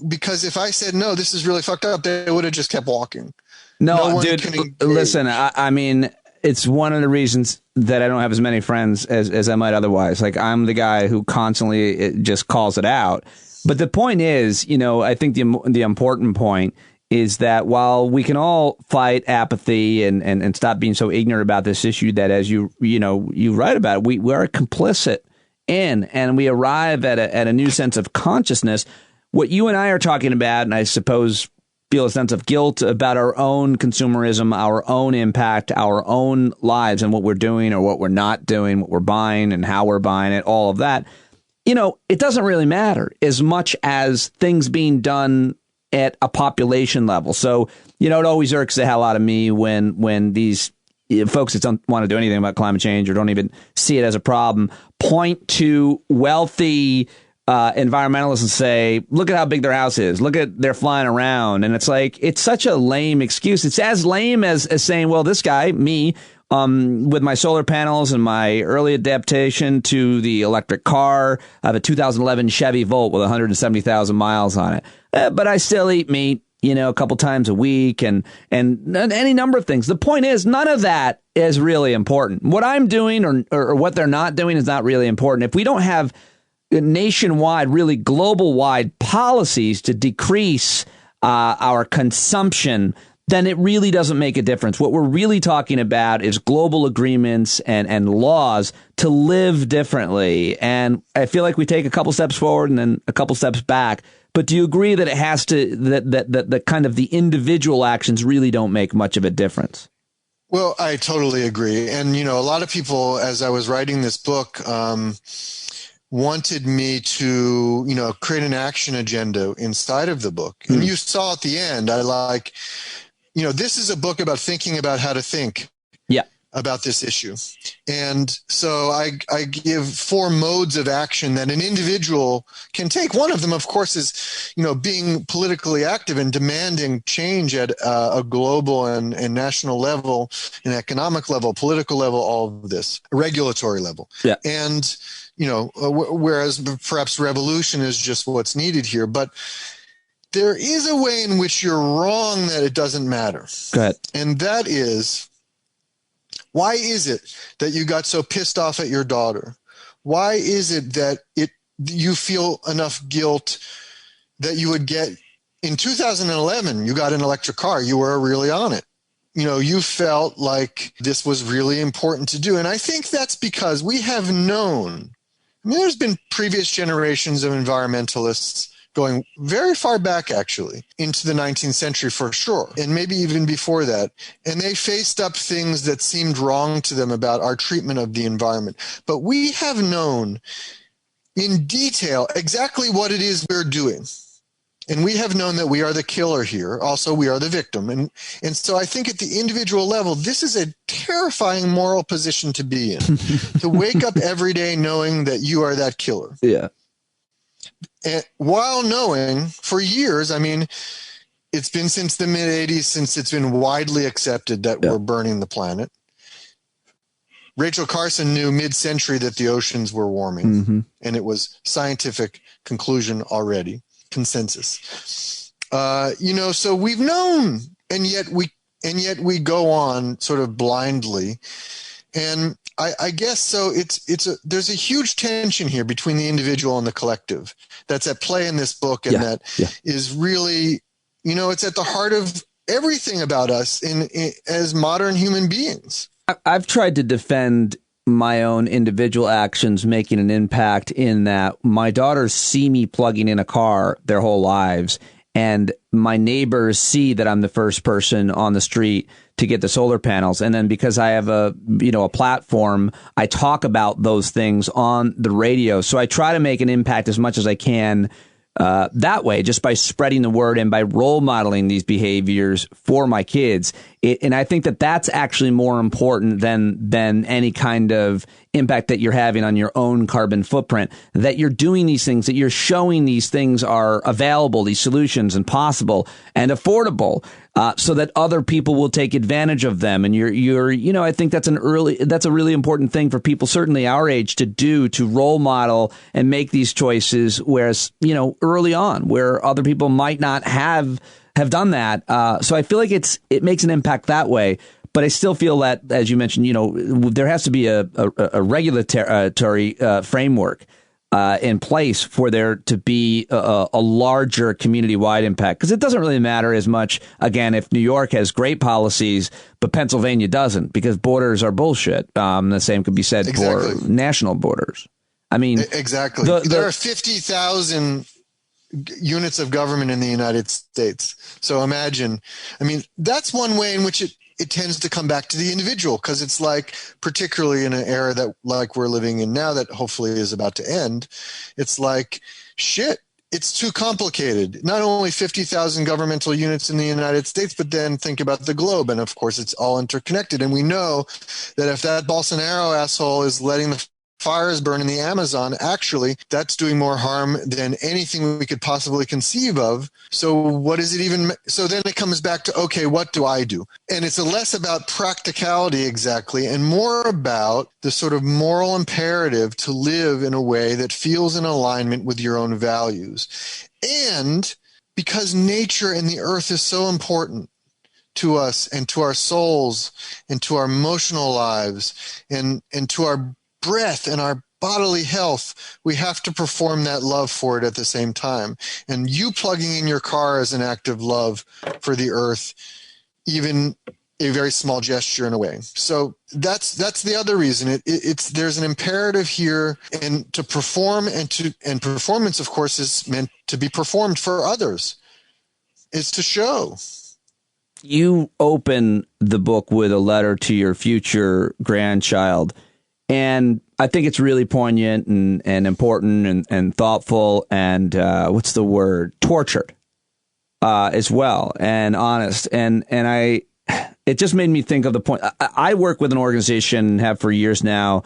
Speaker 10: because if I said, no, this is really fucked up, they would have just kept walking.
Speaker 1: No dude, listen, I mean, it's one of the reasons that I don't have as many friends as I might otherwise. Like, I'm the guy who constantly just calls it out. But the point is, I think the important point is that while we can all fight apathy and stop being so ignorant about this issue that, as you write about it, we are complicit in, and we arrive at a new sense of consciousness. What you and I are talking about, and I suppose feel a sense of guilt about our own consumerism, our own impact, our own lives, and what we're doing or what we're not doing, what we're buying and how we're buying it, all of that. It doesn't really matter as much as things being done at a population level. So, it always irks the hell out of me when these folks that don't want to do anything about climate change or don't even see it as a problem point to wealthy environmentalists and say, look at how big their house is. Look at they're flying around. And it's like, it's such a lame excuse. It's as lame as saying, well, this guy, me, with my solar panels and my early adaptation to the electric car, I have a 2011 Chevy Volt with 170,000 miles on it. But I still eat meat, a couple times a week and any number of things. The point is, none of that is really important. What I'm doing or what they're not doing is not really important. If we don't have nationwide, really global-wide policies to decrease our consumption, then it really doesn't make a difference. What we're really talking about is global agreements and laws to live differently. And I feel like we take a couple steps forward and then a couple steps back. But do you agree that it has to that kind of the individual actions really don't make much of a difference?
Speaker 10: Well, I totally agree. And, a lot of people, as I was writing this book, wanted me to, create an action agenda inside of the book. And you saw at the end, this is a book about thinking about how to think about this issue. And so I give 4 modes of action that an individual can take. One of them, of course, is, being politically active and demanding change at a global and national level, an economic level, political level, all of this, regulatory level. Yeah. And, whereas perhaps revolution is just what's needed here. But there is a way in which you're wrong that it doesn't matter.
Speaker 1: Go ahead.
Speaker 10: And that is, why is it that you got so pissed off at your daughter? Why is it that you feel enough guilt that you would get in 2011, you got an electric car, you were really on it. You felt like this was really important to do. And I think that's because we have known, there's been previous generations of environmentalists going very far back, actually, into the 19th century for sure, and maybe even before that. And they faced up things that seemed wrong to them about our treatment of the environment. But we have known in detail exactly what it is we're doing. And we have known that we are the killer here. Also, we are the victim. And so I think at the individual level, this is a terrifying moral position to be in, to wake up every day knowing that you are that killer.
Speaker 1: Yeah.
Speaker 10: And while knowing for years, it's been since the mid-'80s, since it's been widely accepted that we're burning the planet. Rachel Carson knew mid-century that the oceans were warming, and it was scientific conclusion already, consensus. So we've known, and yet we go on sort of blindly. And I guess so. There's a huge tension here between the individual and the collective that's at play in this book, and that is really, it's at the heart of everything about us as modern human beings.
Speaker 1: I've tried to defend my own individual actions making an impact in that my daughters see me plugging in a car their whole lives, and my neighbors see that I'm the first person on the street to get the solar panels. And then because I have a platform, I talk about those things on the radio. So I try to make an impact as much as I can that way, just by spreading the word and by role modeling these behaviors for my kids. And I think that that's actually more important than any kind of impact that you're having on your own carbon footprint, that you're doing these things, that you're showing these things are available, these solutions, and possible and affordable, so that other people will take advantage of them. And I think that's a really important thing for people, certainly our age, to do, to role model and make these choices, whereas, early on, where other people might not have done that. So I feel like it makes an impact that way. But I still feel that, as you mentioned, there has to be a regulatory framework in place for there to be a larger community-wide impact. Because it doesn't really matter as much, again, if New York has great policies, but Pennsylvania doesn't, because borders are bullshit. The same could be said for national borders.
Speaker 10: Exactly. There are 50,000 units of government in the United States. So imagine, that's one way in which it tends to come back to the individual, because it's like, particularly in an era that like we're living in now that hopefully is about to end, it's like, shit, it's too complicated. Not only 50,000 governmental units in the United States, but then think about the globe. And of course, it's all interconnected. And we know that if that Bolsonaro asshole is letting the fires burn in the Amazon, actually, that's doing more harm than anything we could possibly conceive of. So what is it even? So then it comes back to, okay, what do I do? And it's less about practicality exactly, and more about the sort of moral imperative to live in a way that feels in alignment with your own values. And because nature and the earth is so important to us and to our souls and to our emotional lives and to our breath and our bodily health, we have to perform that love for it at the same time. And you plugging in your car is an act of love for the earth, even a very small gesture in a way. So that's the other reason. There's an imperative here, and to perform and performance, of course, is meant to be performed for others. It's to show.
Speaker 1: You open the book with a letter to your future grandchild. And I think it's really poignant and important and thoughtful and what's the word? Tortured as well, and honest. And it just made me think of the point. I work with an organization, have for years now,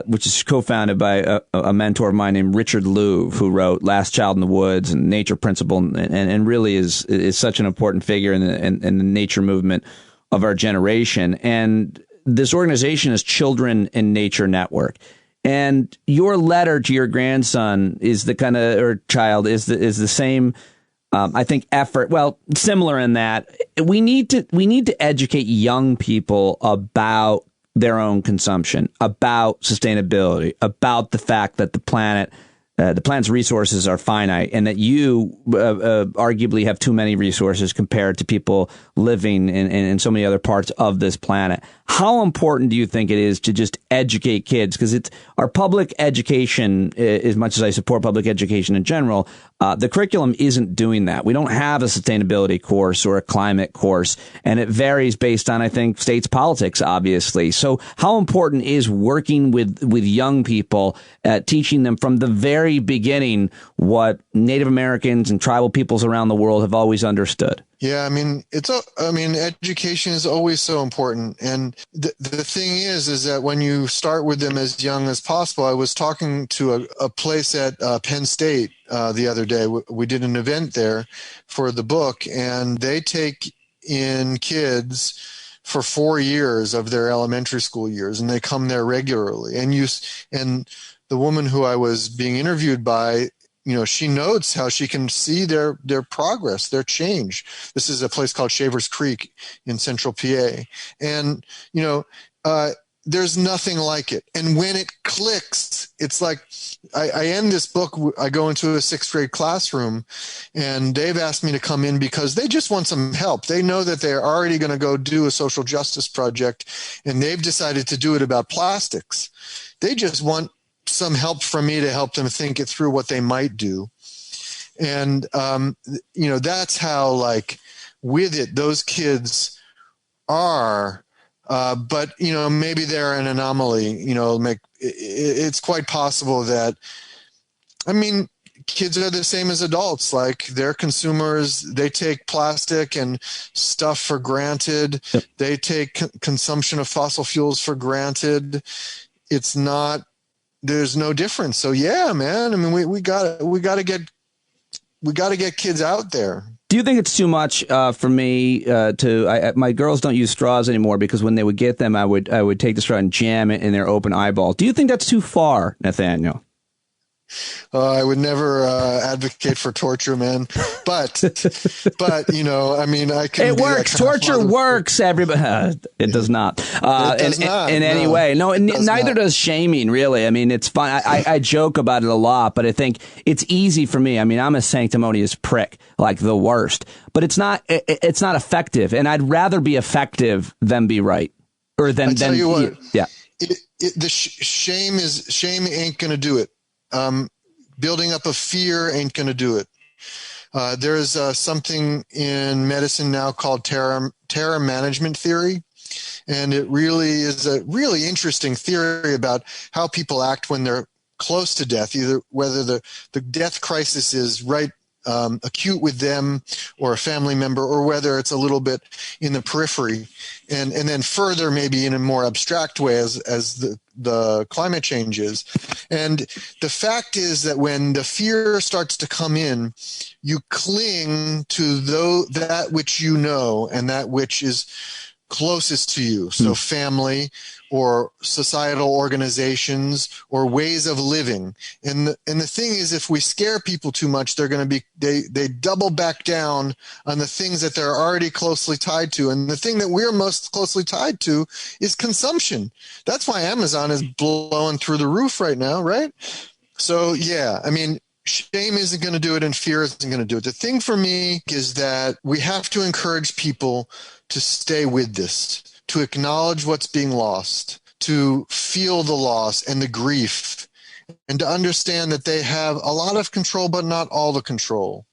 Speaker 1: which is co-founded by a mentor of mine named Richard Louv, who wrote Last Child in the Woods and Nature Principle, and really is such an important figure in the nature movement of our generation. And this organization is Children in Nature Network. And your letter to your grandson is the kind of, or child is the same, I think, effort. Well, similar in that we need to educate young people about their own consumption, about sustainability, about the fact that the planet's resources are finite, and that you arguably have too many resources compared to people living in so many other parts of this planet. How important do you think it is to just educate kids? Because it's our public education, as much as I support public education in general, the curriculum isn't doing that. We don't have a sustainability course or a climate course, and it varies based on, I think, states' politics, obviously. So how important is working with young people, teaching them from the very beginning what Native Americans and tribal peoples around the world have always understood?
Speaker 10: Yeah, I mean, education is always so important. And the thing is that when you start with them as young as possible, I was talking to a place at Penn State the other day. We did an event there for the book, and they take in kids for 4 years of their elementary school years, and they come there regularly. And the woman who I was being interviewed by, she notes how she can see their progress, their change. This is a place called Shavers Creek in central PA. And, there's nothing like it. And when it clicks, it's like I end this book, I go into a 6th grade classroom, and they've asked me to come in because they just want some help. They know that they're already going to go do a social justice project, and they've decided to do it about plastics. They just want some help from me to help them think it through what they might do. And, that's how, with it, those kids are, but, maybe they're an anomaly, it's quite possible that, kids are the same as adults. Like, they're consumers. They take plastic and stuff for granted. Yep. They take consumption of fossil fuels for granted. There's no difference. So yeah, man. We gotta get kids out there.
Speaker 1: Do you think it's too much for me my girls don't use straws anymore because when they would get them, I would take the straw and jam it in their open eyeball. Do you think that's too far, Nathaniel?
Speaker 10: I would never advocate for torture, man. But I can.
Speaker 1: It works. Torture works. Everybody. It does not. In any way. No. Neither does shaming. Really. It's fun. I joke about it a lot, but I think it's easy for me. I'm a sanctimonious prick, like the worst. But it's not. It's not effective, and I'd rather be effective than be right, or than.
Speaker 10: Tell you what.
Speaker 1: Yeah.
Speaker 10: Shame ain't gonna do it. Building up a fear ain't going to do it. There's something in medicine now called terror management theory. And it really is a really interesting theory about how people act when they're close to death, either whether the death crisis is right acute with them or a family member, or whether it's a little bit in the periphery, and then further maybe in a more abstract way as the climate change is. And the fact is that when the fear starts to come in, you cling to that which you know and that which is closest to you. So family or societal organizations or ways of living. And the thing is, if we scare people too much, they're going to they double back down on the things that they're already closely tied to. And the thing that we're most closely tied to is consumption. That's why Amazon is blowing through the roof right now, right? So yeah, shame isn't going to do it and fear isn't going to do it. The thing for me is that we have to encourage people to stay with this, to acknowledge what's being lost, to feel the loss and the grief, and to understand that they have a lot of control, but not all the control,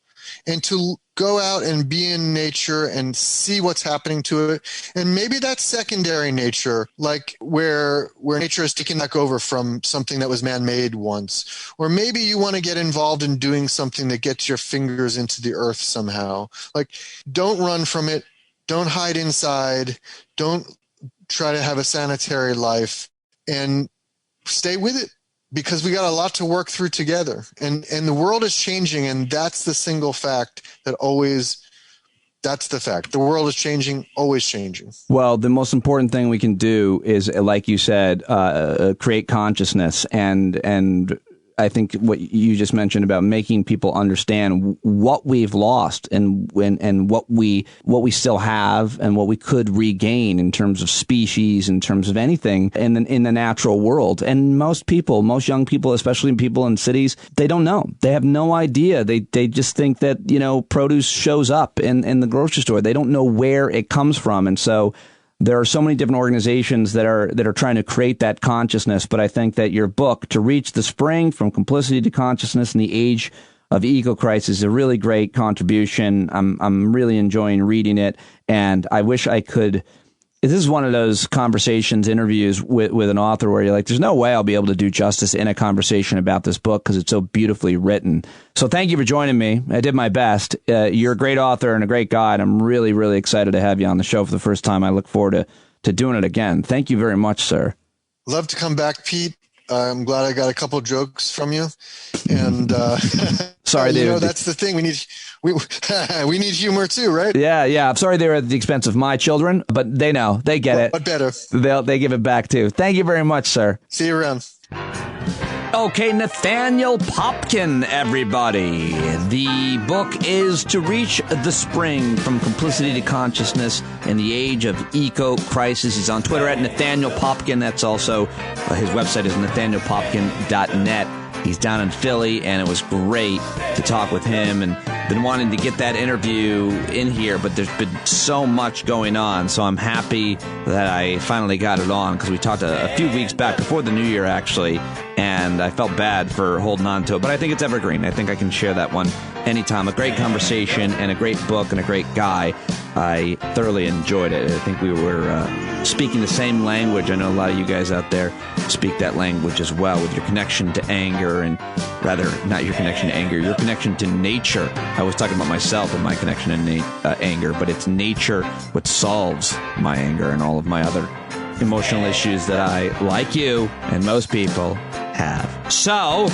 Speaker 10: and to go out and be in nature and see what's happening to it. And maybe that's secondary nature, like where nature has taken back over from something that was man-made once. Or maybe you want to get involved in doing something that gets your fingers into the earth somehow. Like, don't run from it. Don't hide inside. Don't try to have a sanitary life, and stay with it, because we got a lot to work through together. And the world is changing, and that's the single fact that's the fact. The world is changing, always changing.
Speaker 1: Well, the most important thing we can do is, like you said, create consciousness. And I think what you just mentioned about making people understand what we've lost and what we still have and what we could regain in terms of species, in terms of anything in the natural world. And most young people, especially people in cities, they don't know. They have no idea. They just think that, produce shows up in the grocery store. They don't know where it comes from. And so there are so many different organizations that are trying to create that consciousness. But I think that your book, To Reach the Spring, From Complicity to Consciousness in the Age of Eco-Crisis, is a really great contribution. I'm really enjoying reading it. And I wish I could. This is one of those conversations, interviews with an author where you're like, there's no way I'll be able to do justice in a conversation about this book because it's so beautifully written. So thank you for joining me. I did my best. You're a great author and a great guy, and I'm really, really excited to have you on the show for the first time. I look forward to doing it again. Thank you very much, sir.
Speaker 10: Love to come back, Pete. I'm glad I got a couple jokes from you. And
Speaker 1: sorry,
Speaker 10: that's the thing. We need humor too, right?
Speaker 1: Yeah. I'm sorry they were at the expense of my children, but they know. They get it.
Speaker 10: But better.
Speaker 1: They give it back too. Thank you very much, sir.
Speaker 10: See you around.
Speaker 1: Okay, Nathaniel Popkin, everybody. The book is To Reach the Spring, From Complicity to Consciousness in the Age of Eco-Crisis. He's on Twitter at Nathaniel Popkin. That's also, his website is nathanielpopkin.net. He's down in Philly, and it was great to talk with him, and been wanting to get that interview in here, but there's been so much going on, so I'm happy that I finally got it on, because we talked a few weeks back, before the new year, actually, and I felt bad for holding on to it, but I think it's evergreen. I think I can share that one anytime. A great conversation, and a great book, and a great guy. I thoroughly enjoyed it. I think we were speaking the same language. I know a lot of you guys out there speak that language as well, with your connection to anger, and rather, not your connection to anger, your connection to nature. I was talking about myself and my connection to anger, but it's nature what solves my anger and all of my other emotional issues that I, like you and most people, have. So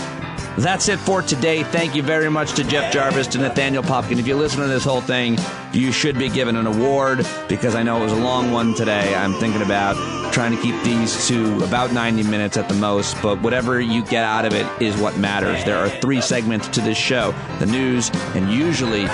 Speaker 1: that's it for today. Thank you very much to Jeff Jarvis, to Nathaniel Popkin. If you listen to this whole thing, you should be given an award, because I know it was a long one today. I'm thinking about trying to keep these to about 90 minutes at the most, but whatever you get out of it is what matters. There are 3 segments to this show: the news, and usually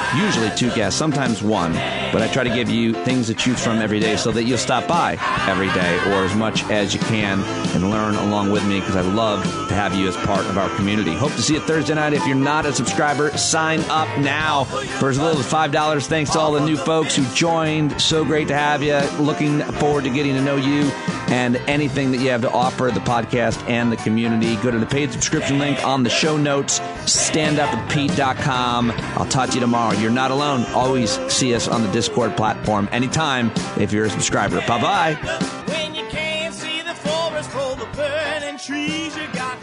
Speaker 1: 2 guests, sometimes 1, but I try to give you things to choose from every day so that you'll stop by every day, or as much as you can, and learn along with me, because I love to have you as part of our community. Hope to see you Thursday night. If you're not a subscriber, sign up now for as little as $5. Thanks to all the new folks who joined. So great to have you. Looking forward to getting to know you and anything that you have to offer the podcast and the community. Go to the paid subscription link on the show notes, standupwithpete.com. I'll talk to you tomorrow. You're not alone. Always see us on the Discord platform anytime if you're a subscriber. Bye-bye.
Speaker 11: When you can't see the forest for the burning trees, you got